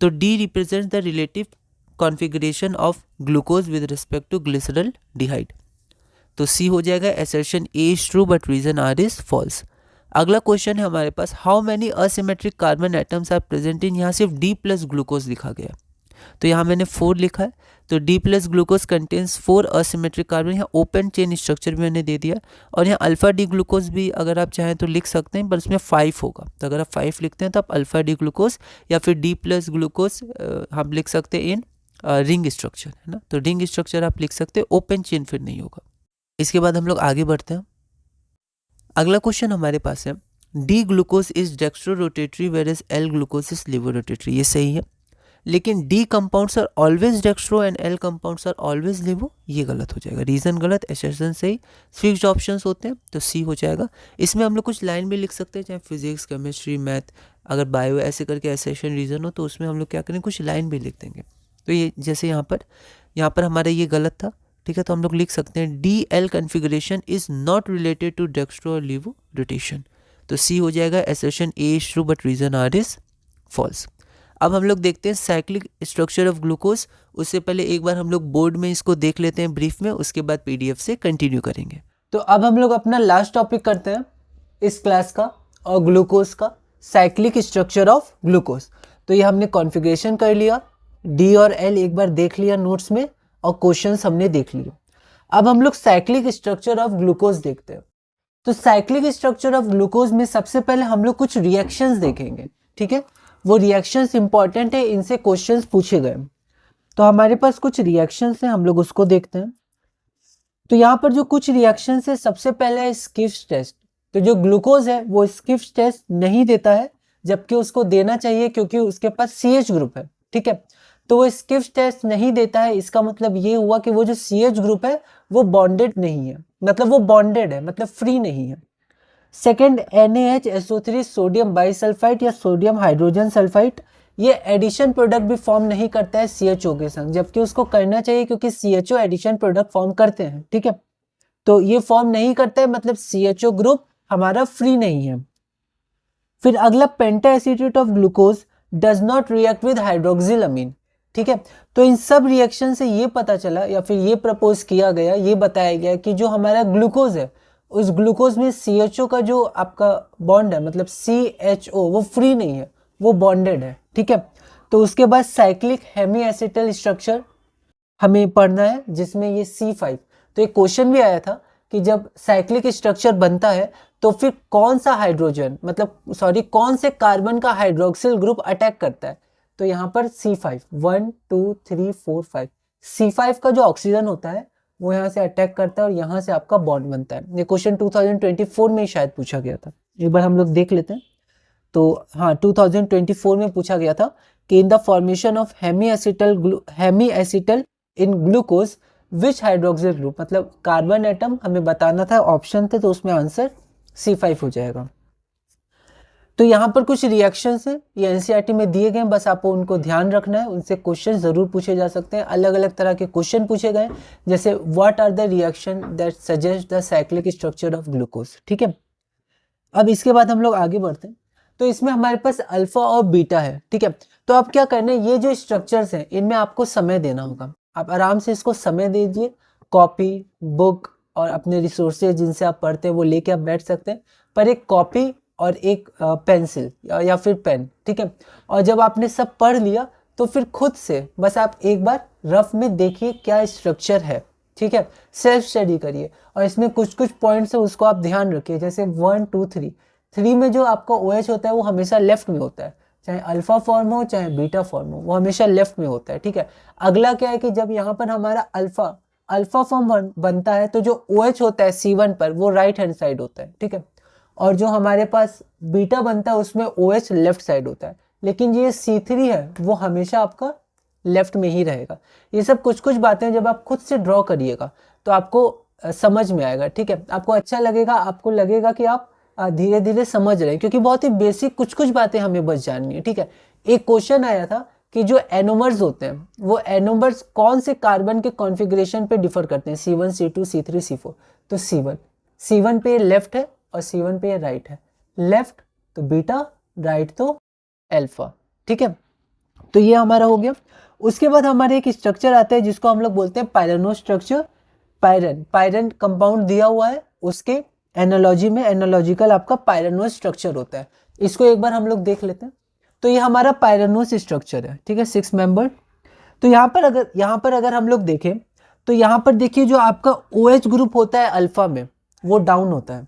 तो D represent the relative configuration of glucose with respect to glyceraldehyde, तो सी हो जाएगा, assertion A is true but reason R is false. अगला क्वेश्चन है हमारे पास, how many asymmetric carbon atoms are present in, यहाँ सिर्फ डी प्लस ग्लूकोज लिखा गया, तो यहाँ मैंने 4 लिखा है, तो D plus glucose contains 4 asymmetric carbon, यहाँ ओपन चेन स्ट्रक्चर भी मैंने दे दिया, और यहाँ अल्फा डी ग्लूकोज भी अगर आप चाहें तो लिख सकते हैं, पर उसमें 5 होगा, तो अगर आप 5 लिखते हैं तो आप अल्फा डी ग्लूकोज या फिर डी प्लस ग्लूकोज हम लिख सकते हैं इन रिंग स्ट्रक्चर, है ना, तो रिंग स्ट्रक्चर आप लिख सकते हैं, ओपन चेन फिर नहीं होगा। इसके बाद हम लोग आगे बढ़ते हैं। अगला क्वेश्चन हमारे पास है, D glucose is dextro rotatory whereas L glucose is levo rotatory, ये सही है, लेकिन D compounds are always dextro and L compounds are always levo, ये गलत हो जाएगा, रीजन गलत, एसर्शन सही, फिक्स्ड ऑप्शंस होते हैं, तो सी हो जाएगा। इसमें हम लोग कुछ लाइन भी लिख सकते हैं, चाहे फिजिक्स, केमिस्ट्री, मैथ, अगर बायो ऐसे करके एसर्शन रीजन हो तो उसमें हम लोग क्या करें, कुछ लाइन भी लिख देंगे। तो ये जैसे यहाँ पर हमारा ये गलत था, ठीक है, तो हम लोग लिख सकते हैं D L configuration is not related to dextro और लिवो रोटेशन, तो सी हो जाएगा, assertion A is true but reason R is false. अब हम लोग देखते हैं साइक्लिक स्ट्रक्चर ऑफ ग्लूकोज, उससे पहले एक बार हम लोग बोर्ड में इसको देख लेते हैं ब्रीफ में, उसके बाद पीडीएफ से कंटिन्यू करेंगे। तो अब हम लोग अपना लास्ट टॉपिक करते हैं इस क्लास का, और ग्लूकोज का, साइक्लिक स्ट्रक्चर ऑफ ग्लूकोज। तो ये हमने कॉन्फ़िगरेशन कर लिया, डी और एल एक बार देख लिया नोट्स में, और क्वेश्चंस हमने देख लिए। अब हम लोग साइक्लिक स्ट्रक्चर ऑफ ग्लूकोज देखते हैं। तो साइक्लिक स्ट्रक्चर ऑफ ग्लूकोज में सबसे पहले हम लोग कुछ रिएक्शंस देखेंगे, ठीक है, वो रिएक्शंस इंपॉर्टेंट है, इनसे क्वेश्चंस पूछे गए। तो हमारे पास कुछ रिएक्शंस हैं, हम लोग उसको देखते हैं। तो यहाँ पर जो कुछ रिएक्शंस है, सबसे पहले है स्किफ्स टेस्ट। तो जो ग्लूकोज है वो स्किफ्स टेस्ट नहीं देता है, जबकि उसको देना चाहिए क्योंकि उसके पास CH ग्रुप है, ठीक है, तो वो स्किफ्स टेस्ट नहीं देता है। इसका मतलब ये हुआ कि वो जो CH ग्रुप है वो बॉन्डेड नहीं है, मतलब वो बॉन्डेड है, मतलब फ्री नहीं है। सेकेंड, NaHSO3 सोडियम बाइसल्फाइड या सोडियम हाइड्रोजन सल्फाइड, ये एडिशन प्रोडक्ट भी फॉर्म नहीं करता है CHO के संग, जबकि उसको करना चाहिए क्योंकि CHO एडिशन प्रोडक्ट फॉर्म करते हैं, ठीक है, तो ये फॉर्म नहीं करता है, मतलब CHO ग्रुप हमारा फ्री नहीं है। फिर अगला, penta acetate of glucose does not react with hydroxylamine, ठीक है। तो इन सब रिएक्शन से ये पता चला, या फिर ये प्रपोज किया गया, ये बताया गया कि जो हमारा ग्लूकोज है, उस ग्लूकोज में CHO का जो आपका बॉन्ड है, मतलब CHO, वो फ्री नहीं है, वो बॉन्डेड है, ठीक है। तो उसके बाद साइक्लिक हेमी एसिटल स्ट्रक्चर हमें पढ़ना है, जिसमें ये C5। तो एक क्वेश्चन भी आया था कि जब साइक्लिक स्ट्रक्चर बनता है तो फिर कौन सा हाइड्रोजन, मतलब सॉरी, कौन से कार्बन का हाइड्रोक्सिल ग्रुप अटैक करता है, तो यहाँ पर C5, 1 2 3 4 5, C5 का जो ऑक्सीजन होता है वो यहाँ से अटैक करता है और यहाँ से आपका बॉन्ड बनता है। ये क्वेश्चन 2024 में शायद पूछा गया था, एक बार हम लोग देख लेते हैं। तो हाँ, 2024 में पूछा गया था कि in the formation of hemi acetal in glucose which hydroxyl group, मतलब कार्बन एटम हमें बताना था, ऑप्शन थे, तो उसमें आंसर C5 हो जाएगा। तो यहाँ पर कुछ रिएक्शंस हैं, ये एनसीईआरटी में दिए गए हैं, बस आपको उनको ध्यान रखना है, उनसे क्वेश्चन जरूर पूछे जा सकते हैं। अलग अलग तरह के क्वेश्चन पूछे गए, जैसे what are the reaction that suggest the cyclic structure of glucose. ठीक है, अब इसके बाद हम लोग आगे बढ़ते हैं। तो इसमें हमारे पास अल्फा और बीटा है। ठीक है, तो आप क्या करना है, ये जो स्ट्रक्चर्स हैं इनमें आपको समय देना होगा। आप आराम से इसको समय दीजिए, कॉपी, बुक और अपने रिसोर्सेज जिनसे आप पढ़ते हैं वो लेके आप बैठ सकते हैं, पर एक कॉपी और एक पेंसिल या फिर पेन। ठीक है, और जब आपने सब पढ़ लिया तो फिर खुद से बस आप एक बार रफ में देखिए क्या स्ट्रक्चर है। ठीक है, सेल्फ स्टडी करिए और इसमें कुछ कुछ पॉइंट्स है उसको आप ध्यान रखिए, जैसे 1 2 3 में जो आपका OH होता है वो हमेशा लेफ्ट में होता है, चाहे अल्फा फॉर्म हो चाहे बीटा फॉर्म हो, वो हमेशा लेफ्ट में होता है। ठीक है, अगला क्या है कि जब यहाँ पर हमारा अल्फा फॉर्म बनता है तो जो OH होता है C1 पर वो राइट हैंड साइड होता है। ठीक है, और जो हमारे पास बीटा बनता है उसमें OH लेफ्ट साइड होता है, लेकिन ये C3 है वो हमेशा आपका लेफ्ट में ही रहेगा। ये सब कुछ कुछ बातें जब आप खुद से ड्रॉ करिएगा तो आपको समझ में आएगा। ठीक है, आपको अच्छा लगेगा, आपको लगेगा कि आप धीरे धीरे समझ रहे हैं, क्योंकि बहुत ही बेसिक कुछ कुछ बातें हमें बस जाननी है। ठीक है, एक क्वेश्चन आया था कि जो एनोमर्स होते हैं वो एनोमर्स कौन से कार्बन के कॉन्फ़िगरेशन पे डिफर करते हैं, C1 C2 C3 C4। तो C1 पे लेफ्ट है और C1 पे राइट है, लेफ्ट तो बीटा, राइट तो अल्फा। ठीक है, तो ये हमारा हो गया। उसके बाद हमारे एक स्ट्रक्चर आता है जिसको हम लोग बोलते हैं पायरनो स्ट्रक्चर। पायरन कंपाउंड दिया हुआ है, उसके एनालॉजी में एनालॉजिकल आपका पायरनोस स्ट्रक्चर होता है। इसको एक बार हम लोग देख लेते हैं। तो ये हमारा पायरनोस स्ट्रक्चर है। ठीक है, 6 मेंबर। तो यहाँ पर अगर हम लोग देखें तो यहाँ पर देखिए जो आपका OH ग्रुप होता है अल्फा में वो डाउन होता है।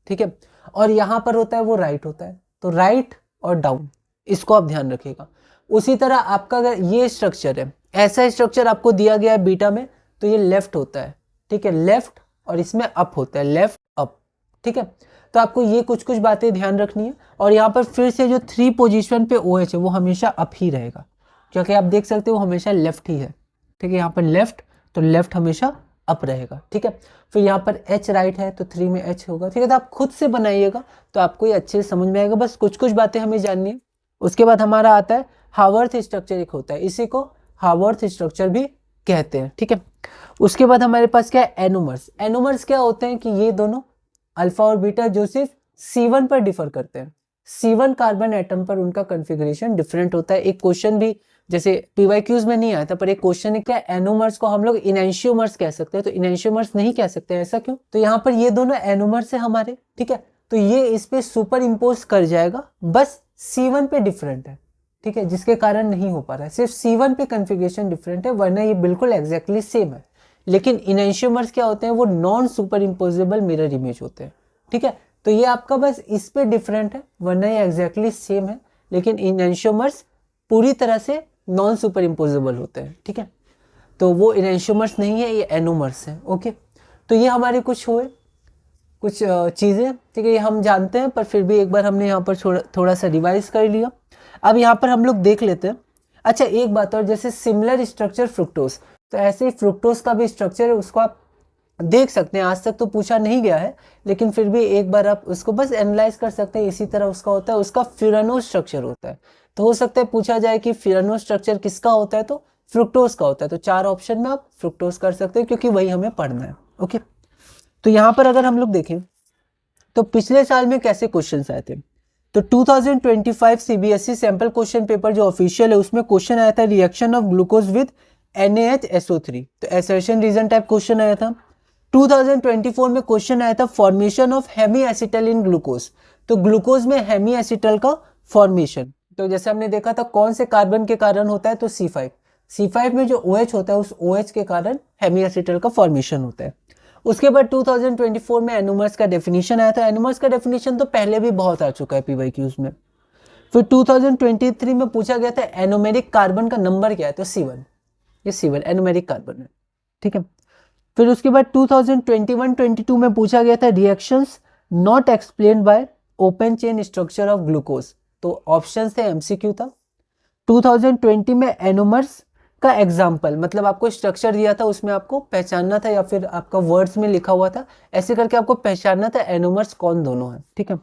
ठीक है, और यहाँ पर होता है वो राइट होता है, तो राइट और डाउन, इसको आप ध्यान रखिएगा। उसी तरह आपका अगर ये स्ट्रक्चर है, ऐसा स्ट्रक्चर आपको दिया गया है बीटा में, तो ये लेफ्ट होता है। ठीक है, लेफ्ट, और इसमें अप होता है, लेफ्ट अप। ठीक है, तो आपको ये कुछ कुछ बातें ध्यान रखनी है। और यहाँ पर फिर से जो 3 पोजीशन पे OH है वो हमेशा अप ही रहेगा, क्योंकि आप देख सकते हो वो हमेशा लेफ्ट ही है। ठीक है, यहाँ पर लेफ्ट, तो लेफ्ट हमेशा अप रहेगा। ठीक है, फिर यहाँ पर H राइट है तो 3 में H होगा। ठीक है, तो आप खुद से बनाइएगा तो आपको ये अच्छे से समझ में आएगा, बस कुछ कुछ बातें हमें जाननी है। उसके बाद हमारा आता है हावर्थ स्ट्रक्चर, एक होता है, इसी को हावर्थ स्ट्रक्चर भी कहते हैं। ठीक है, उसके बाद हमारे पास क्या है, एनोमर्स। एनोमर्स क्या होते हैं कि ये दोनों अल्फा और बीटा जो सिर्फ C1 पर डिफर करते हैं, C1 कार्बन एटम पर उनका कॉन्फ़िगरेशन डिफरेंट होता है। एक क्वेश्चन भी जैसे PYQs में नहीं आया था, पर एक क्वेश्चन है क्या एनोमर्स को हम लोग इनैंशियोमर्स कह सकते हैं, तो इनैंशियोमर्स नहीं कह सकते, ऐसा क्यों? तो यहाँ पर ये दोनों एनोमर्स है हमारे। ठीक है, तो ये इस पे सुपर इम्पोज कर जाएगा, बस C1 पे डिफरेंट है। ठीक है, जिसके कारण नहीं हो पा रहा है, सिर्फ C1 पे कॉन्फ़िगरेशन डिफरेंट है, वरना ये बिल्कुल एग्जैक्टली सेम है। लेकिन इनैंशियोमर्स क्या होते हैं, वो non super imposable mirror image होते हैं। ठीक है, तो ये आपका बस इस पे डिफरेंट है, वरना ये एग्जैक्टली सेम है। लेकिन इनैंशियोमर्स पूरी तरह से नॉन सुपर इम्पोजेबल होते हैं। ठीक है, तो वो इनैंशियोमर्स नहीं है, ये एनोमर्स है। ओके, तो ये हमारे कुछ हुए कुछ चीज़ें। ठीक है, ये हम जानते हैं, पर फिर भी एक बार हमने यहाँ पर थोड़ा सा रिवाइज कर लिया। अब यहाँ पर हम लोग देख लेते हैं। अच्छा, एक बात और, जैसे सिमिलर स्ट्रक्चर फ्रुक्टोज, तो ऐसे ही फ्रुक्टोज का भी स्ट्रक्चर है, उसको आप देख सकते हैं। आज तक तो पूछा नहीं गया है, लेकिन फिर भी एक बार आप उसको बस एनालाइज कर सकते हैं। इसी तरह उसका होता है, उसका फ्यूरानो स्ट्रक्चर होता है। तो हो सकता है पूछा जाए कि फ्यूरानो स्ट्रक्चर किसका होता है, तो फ्रुक्टोज का होता है। तो 4 ऑप्शन में आप फ्रुक्टोज कर सकते हैं, क्योंकि वही हमें पढ़ना है। ओके, तो यहाँ पर अगर हम लोग देखें तो पिछले साल में कैसे क्वेश्चन आए थे, तो 2025 CBSE सैंपल क्वेश्चन पेपर जो ऑफिशियल है उसमें क्वेश्चन आया था reaction of glucose with NaHSO3, तो एसर्शन रीजन टाइप क्वेश्चन आया था। 2024 में क्वेश्चन आया था formation of hemi acetal in glucose, तो ग्लूकोज में हेमी एसिटल का फॉर्मेशन, तो जैसे हमने देखा था कौन से कार्बन के कारण होता है, तो C5 में जो OH होता है उस OH के कारण हेमी एसिटल का फॉर्मेशन होता है। उसके बाद 2024 में एनोमर्स का डेफिनेशन आया था। एनोमर्स का डेफिनेशन तो पहले भी बहुत आ चुका है PYQs में। फिर 2023 में पूछा गया था एनोमेरिक कार्बन का नंबर क्या है, तो C1, ये C1 एनोमेरिक कार्बन है। ठीक है, फिर उसके बाद 2021-22 में पूछा गया था reactions not explained bye open chain structure of glucose, तो ऑप्शन थे, MCQ था। 2020 में एनोमर्स का एग्जाम्पल, मतलब आपको स्ट्रक्चर दिया था, उसमें आपको पहचानना था, या फिर आपका वर्ड्स में लिखा हुआ था, ऐसे करके आपको पहचानना था एनोमर्स कौन दोनों है। ठीक है,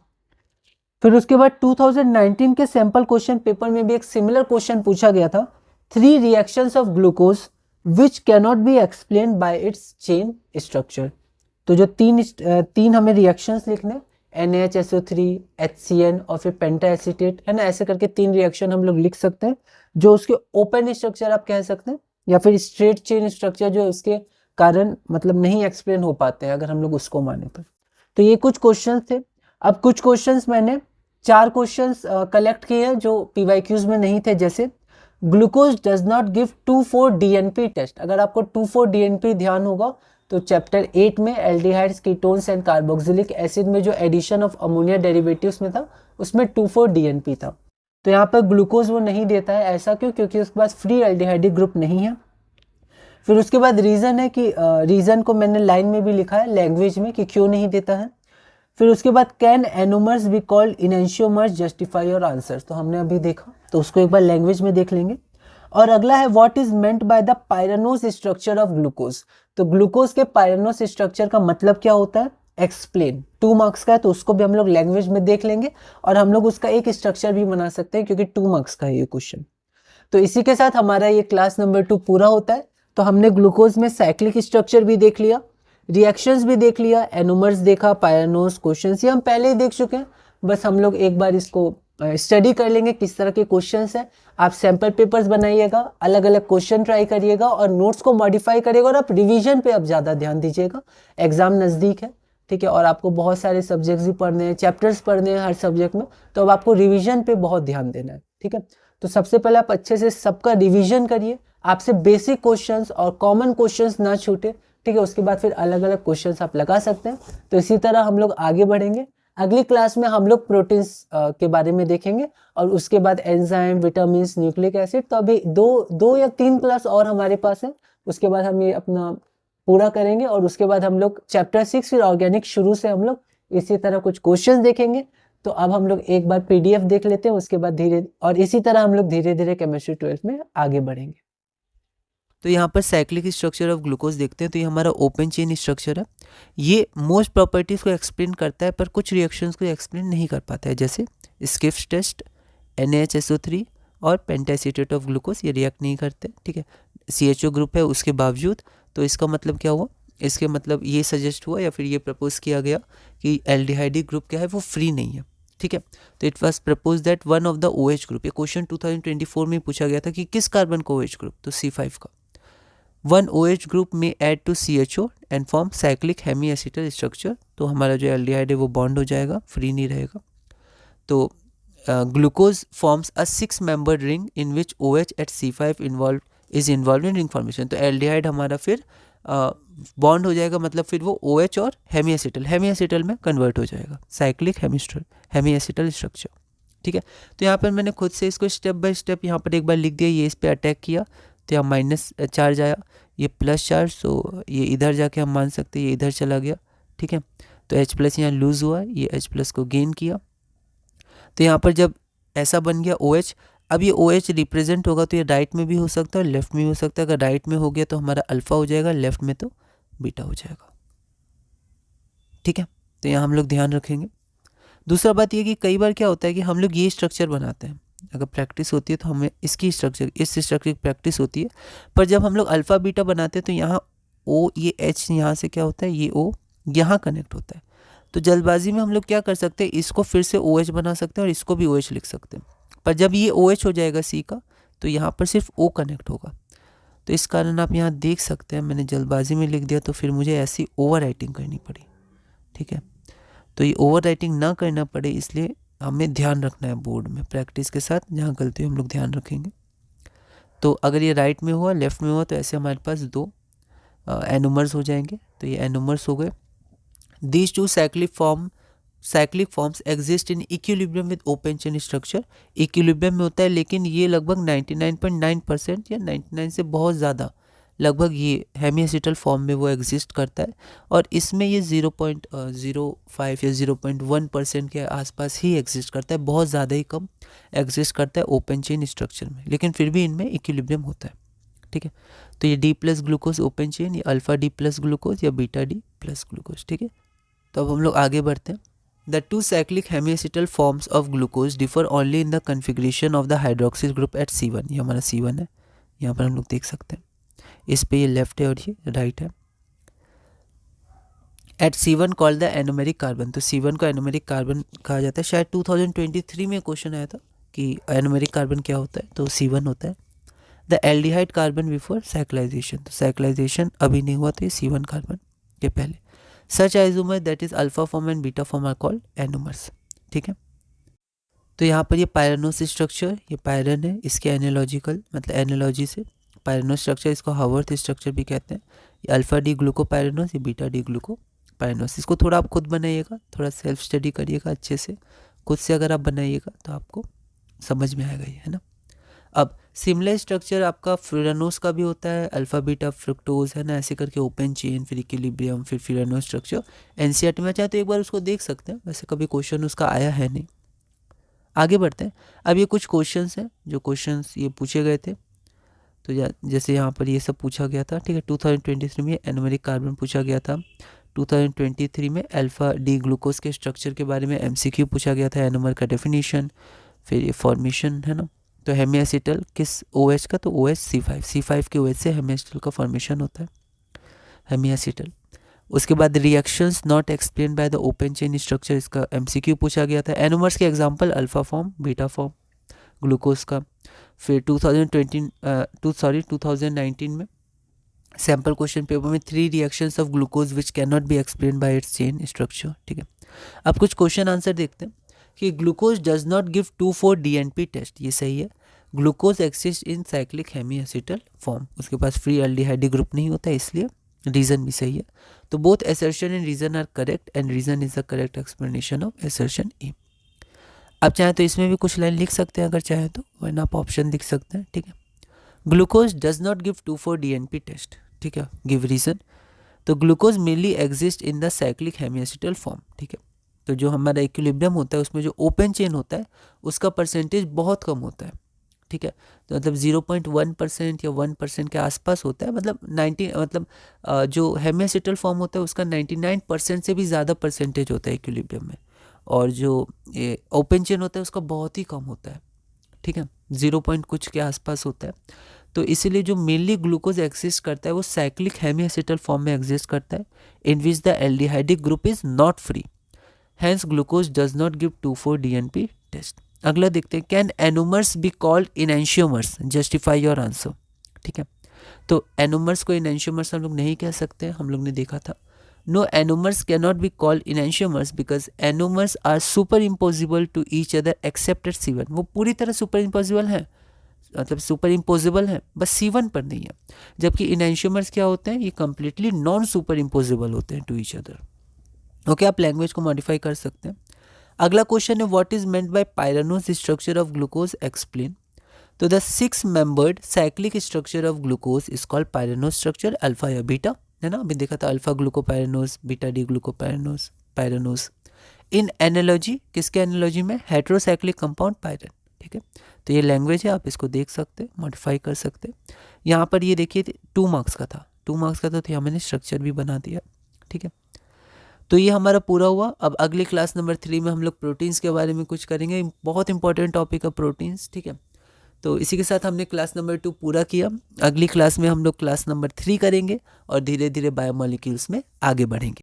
फिर उसके बाद 2019 के सैंपल क्वेश्चन पेपर में भी एक सिमिलर क्वेश्चन पूछा गया था, 3 reactions of glucose which cannot be explain by its chain structure. तो जो तीन हमें रिएक्शंस लिखने, NaHSO3, HCN और फिर पेंटा एसीटेट, है ना, ऐसे करके 3 रिएक्शन हम लोग लिख सकते हैं जो उसके ओपन स्ट्रक्चर आप कह सकते हैं, या फिर स्ट्रेट चेन स्ट्रक्चर जो उसके कारण मतलब नहीं एक्सप्लेन हो पाते हैं अगर हम लोग उसको माने तो। तो ये कुछ क्वेश्चंस थे। अब कुछ क्वेश्चंस मैंने 4 क्वेश्चंस कलेक्ट किए हैं जो PYQs में नहीं थे, जैसे glucose does not give 2,4-DNP test. अगर आपको 2,4-DNP ध्यान होगा तो चैप्टर 8 में aldehydes, ketones and carboxylic acid में जो एडिशन ऑफ अमोनिया डेरिवेटिव्स में था उसमें 2,4-DNP था। तो यहाँ पर ग्लूकोज वो नहीं देता है, ऐसा क्यों? क्योंकि उसके पास फ्री एल्डिहाइडिक ग्रुप नहीं है। फिर उसके बाद रीज़न है कि रीज़न को मैंने लाइन में भी लिखा है लैंग्वेज में कि क्यों नहीं देता है। फिर उसके बाद can anomers be called enantiomers, justify your answers, तो हमने अभी देखा, तो उसको एक बार लैंग्वेज में देख लेंगे। और अगला है what is meant by the pyranose structure of glucose. तो ग्लूकोज के पायरानोस स्ट्रक्चर का मतलब क्या होता है, एक्सप्लेन। 2 मार्क्स का है तो उसको भी हम लोग लैंग्वेज में देख लेंगे और हम लोग उसका एक स्ट्रक्चर भी बना सकते हैं क्योंकि 2 मार्क्स का है ये क्वेश्चन। तो इसी के साथ हमारा ये क्लास नंबर 2 पूरा होता है। तो हमने ग्लूकोज में साइक्लिक स्ट्रक्चर भी देख लिया, रिएक्शंस भी देख लिया, एनोमर्स देखा, पायरानोस, क्वेश्चंस ये हम पहले ही देख चुके हैं, बस हम लोग एक बार इसको स्टडी कर लेंगे किस तरह के क्वेश्चंस हैं। आप सैंपल पेपर्स बनाइएगा, अलग अलग क्वेश्चन ट्राई करिएगा और नोट्स को मॉडिफाई करिएगा और आप रिवीजन पे अब ज़्यादा ध्यान दीजिएगा, एग्जाम नज़दीक है, ठीक है, और आपको बहुत सारे सब्जेक्ट्स भी पढ़ने हैं, चैप्टर्स पढ़ने हैं हर सब्जेक्ट में, तो अब आपको रिविजन पे बहुत ध्यान देना है, ठीक है। तो सबसे पहले आप अच्छे से सबका रिविजन करिए, आपसे बेसिक क्वेश्चंस और कॉमन क्वेश्चंस ना छूटे, ठीक है। उसके बाद फिर अलग अलग क्वेश्चंस आप लगा सकते हैं। तो इसी तरह हम लोग आगे बढ़ेंगे। अगली क्लास में हम लोग प्रोटीन्स के बारे में देखेंगे और उसके बाद एंजाइम, विटामिन, न्यूक्लिक एसिड। तो अभी दो या 3 क्लास और हमारे पास है, उसके बाद हम ये अपना पूरा करेंगे और उसके बाद हम लोग चैप्टर 6 फिर ऑर्गेनिक शुरू से हम लोग इसी तरह कुछ क्वेश्चन देखेंगे। तो अब हम लोग एक बार PDF देख लेते हैं, उसके बाद इसी तरह हम लोग धीरे धीरे केमिस्ट्री 12 में आगे बढ़ेंगे। तो यहाँ पर साइक्लिक स्ट्रक्चर ऑफ ग्लूकोज देखते हैं, तो ये हमारा ओपन चेन स्ट्रक्चर है। ये मोस्ट प्रॉपर्टीज़ को एक्सप्लेन करता है पर कुछ रिएक्शंस को एक्सप्लेन नहीं कर पाता है, जैसे स्किफ्स टेस्ट, NaHSO3 और पेंटासीटेट ऑफ ग्लूकोज ये रिएक्ट नहीं करते, ठीक है। CHO ग्रुप है उसके बावजूद। तो इसका मतलब क्या हुआ, इसके मतलब ये सजेस्ट हुआ या फिर ये प्रपोज किया गया कि एल्डिहाइडिक ग्रुप क्या है वो फ्री नहीं है, ठीक है। तो it was propose that one of the OH group, ये क्वेश्चन 2024 में पूछा गया था कि किस कार्बन का OH ग्रुप, तो C5 का। वन OH ग्रुप में add to CHO and form cyclic hemi acetal structure. तो हमारा जो एल्डिहाइड है वो बॉन्ड हो जाएगा, फ्री नहीं रहेगा। तो glucose forms a 6 membered ring in which OH at C5 is involve in ring formation. तो एल्डिहाइड हमारा फिर बॉन्ड हो जाएगा, मतलब फिर वो OH और हेमी एसिटल में कन्वर्ट हो जाएगा, साइक्लिक हेमी एसिटल स्ट्रक्चर, ठीक है। तो यहाँ पर मैंने खुद से इसको स्टेप बाय स्टेप यहाँ पर एक बार लिख दिया, ये इस पर अटैक किया तो यहाँ माइनस चार्ज आया, ये प्लस चार्ज, तो ये इधर जाके हम मान सकते हैं ये इधर चला गया, ठीक है। तो H+ यहाँ लूज़ हुआ, ये H+ को गेन किया। तो यहाँ पर जब ऐसा बन गया OH, अब ये OH रिप्रेजेंट होगा तो ये राइट में भी हो सकता है और लेफ्ट में भी हो सकता है। अगर राइट में हो गया तो हमारा अल्फ़ा हो जाएगा, लेफ्ट में तो बीटा हो जाएगा, ठीक है। तो यहाँ हम लोग ध्यान रखेंगे। दूसरा बात ये कि कई बार क्या होता है कि हम लोग ये स्ट्रक्चर बनाते हैं, अगर प्रैक्टिस होती है तो हमें इस स्ट्रक्चर की प्रैक्टिस होती है, पर जब हम लोग अल्फ़ा बीटा बनाते हैं तो यहाँ O, ये H यहाँ से क्या होता है, ये O यहाँ कनेक्ट होता है। तो जल्दबाजी में हम लोग क्या कर सकते हैं, इसको फिर से OH बना सकते हैं और इसको भी OH लिख सकते हैं, पर जब ये OH हो जाएगा C का तो यहाँ पर सिर्फ O कनेक्ट होगा। तो इस कारण आप यहाँ देख सकते हैं मैंने जल्दबाजी में लिख दिया तो फिर मुझे ऐसी ओवर राइटिंग करनी पड़ी, ठीक है। तो ये ओवर राइटिंग ना करना पड़े इसलिए हमें ध्यान रखना है बोर्ड में प्रैक्टिस के साथ, जहाँ गलती हम लोग ध्यान रखेंगे। तो अगर ये राइट में हुआ, लेफ्ट में हुआ, तो ऐसे हमारे पास 2 एनोमर्स हो जाएंगे। तो ये एनोमर्स हो गए। These 2 cyclic forms exist in equilibrium with open chain structure. Equilibrium में होता है, लेकिन ये लगभग 99.9% या 99 से बहुत ज़्यादा लगभग ये हेमी एसिटल फॉर्म में वो एग्जिस्ट करता है, और इसमें ये 0.05 या 0.1% के आसपास ही एग्जिस्ट करता है, बहुत ज़्यादा ही कम एग्जिस्ट करता है ओपन चेन स्ट्रक्चर में, लेकिन फिर भी इनमें इक्विलिब्रियम होता है, ठीक है। तो ये D+ ग्लूकोज ओपन चेन, ये अल्फ़ा D+ ग्लूकोज या बीटा D+ ग्लूकोज, ठीक है। तो अब हम लोग आगे बढ़ते हैं। The two cyclic hemiacetal forms of glucose differ only in the configuration of the hydroxyl group at C1। ये हमारा C1 है, यहाँ पर हम लोग देख सकते हैं, इस पे ये लेफ्ट है और ये राइट है। At C1 called the anomeric carbon, तो C1 को एनोमेरिक कार्बन कहा जाता है। शायद 2023 में क्वेश्चन आया था कि एनोमेरिक कार्बन क्या होता है, तो C1 होता है। The aldehyde carbon before cyclization, तो साइक्लाइजेशन अभी नहीं हुआ, तो ये C1 कार्बन के पहले। Such isomer that is alpha form and beta form are called anomers, ठीक है। तो यहाँ पर ये पायरेनोस स्ट्रक्चर, ये पायरन है, इसके एनालॉजिकल मतलब एनालॉजी से पायरेनोस स्ट्रक्चर, इसको हावर्थ स्ट्रक्चर भी कहते हैं। ये अल्फा डी ग्लूकोपायरेनोस, ये बीटा डी ग्लूकोपायरेनोस। इसको थोड़ा आप खुद बनाइएगा, थोड़ा सेल्फ स्टडी करिएगा अच्छे से, खुद से अगर आप बनाइएगा तो आपको समझ में आएगा ये, है ना। अब सिमिलर स्ट्रक्चर आपका फ्यूरानोस का भी होता है, अल्फा बीटा फ्रुक्टोज, है ना, ऐसे करके ओपन चेन, फिर इक्विलिब्रियम, फिर फ्यूरानोस स्ट्रक्चर। एनसीईआरटी में चाहे तो एक बार उसको देख सकते हैं, वैसे कभी क्वेश्चन उसका आया है नहीं। आगे बढ़ते हैं। अब ये कुछ क्वेश्चंस हैं जो क्वेश्चंस ये पूछे गए थे, तो जैसे यहाँ पर ये सब पूछा गया था, ठीक है। 2023 में एनोमेरिक कार्बन पूछा गया था। 2023 में अल्फा डी ग्लूकोज के स्ट्रक्चर के बारे में एमसीक्यू पूछा गया था, एनोमर का डेफिनेशन, फिर ये फॉर्मेशन, है ना। तो हेमिएसिटल किस OH का, तो OH C5 के OH से हेमिएसिटल का फॉर्मेशन होता है, हेमिएसिटल। उसके बाद reactions not explain by the open chain structure, इसका एमसीक्यू पूछा गया था। एनोमर्स के example alpha form, beta form glucose का। फिर 2019 में सैम्पल क्वेश्चन पेपर में 3 reactions of glucose which can not be explain by its chain structure, ठीक है। अब कुछ क्वेश्चन आंसर देखते हैं कि glucose does not give 2,4 DNP test, ये सही है। Glucose exist in cyclic hemiacetal form, उसके पास फ्री एल्डिहाइड ग्रुप नहीं होता है, इसलिए रीजन भी सही है। तो both assertion and reason are correct and reason is the correct explanation of assertion A. आप चाहें तो इसमें भी कुछ लाइन लिख सकते हैं अगर चाहें तो, वरना आप ऑप्शन लिख सकते हैं, ठीक है। Glucose does not give 2,4 DNP test, ठीक है, गिव रीजन। तो glucose mainly exist in the cyclic hemiacetal form, ठीक है। तो जो हमारा इक्विलिब्रियम होता है उसमें जो ओपन चेन होता है उसका परसेंटेज बहुत कम होता है, ठीक है। तो मतलब 0.1% या 1% के आसपास होता है, मतलब 90 जो हेमिएसिटल फॉर्म होता है उसका 99% से भी ज़्यादा परसेंटेज होता है इक्विलिब्रियम में, और जो ये ओपन चेन होता है उसका बहुत ही कम होता है, ठीक है, 0 पॉइंट कुछ के आसपास होता है। तो इसीलिए जो मेनली ग्लूकोज एग्जिस्ट करता है वो साइक्लिक हेमिएसिटल फॉर्म में एग्जिस्ट करता है, in which the aldehydic group is not free, hence glucose does not give 2,4 DNP test. अगला देखते हैं, can anomers be called enantiomers, justify your answer, ठीक है। तो एनोमर्स को इनएंशियोमर्स हम लोग नहीं कह सकते, हम लोग ने देखा था। No anomers can not be called enantiomers because anomers are superimposable to each other except at C1, वो पूरी तरह सुपर इम्पोजिबल हैं, मतलब सुपर इम्पोजिबल है, बस C1 पर नहीं है। जबकि इनएंशियोमर्स क्या होते हैं, ये कंप्लीटली नॉन सुपर इम्पोजिबल होते हैं टू ईच अदर। ओके, आप लैंग्वेज को मॉडिफाई कर सकते हैं। अगला क्वेश्चन है, what is meant by pyranose structure of glucose, explain. तो the 6 membered cyclic structure of glucose is called pyranose structure, alpha या बीटा, है ना, अभी देखा था alpha glucopyranose, beta D glucopyranose, pyranose. In analogy, किसके एनालॉजी में, हेट्रोसाइक्लिक कंपाउंड पायरेन, ठीक है। तो ये लैंग्वेज है, आप इसको देख सकते हैं, मॉडिफाई कर सकते हैं। यहाँ पर ये देखिए 2 मार्क्स का था, 2 मार्क्स का था, तो यहाँ मैंने स्ट्रक्चर भी बना दिया, ठीक है। तो ये हमारा पूरा हुआ। अब अगली क्लास नंबर 3 में हम लोग प्रोटीन्स के बारे में कुछ करेंगे, बहुत इंपॉर्टेंट टॉपिक है प्रोटीन्स, ठीक है। तो इसी के साथ हमने क्लास नंबर 2 पूरा किया। अगली क्लास में हम लोग क्लास नंबर 3 करेंगे और धीरे धीरे बायोमॉलिक्यूल्स में आगे बढ़ेंगे।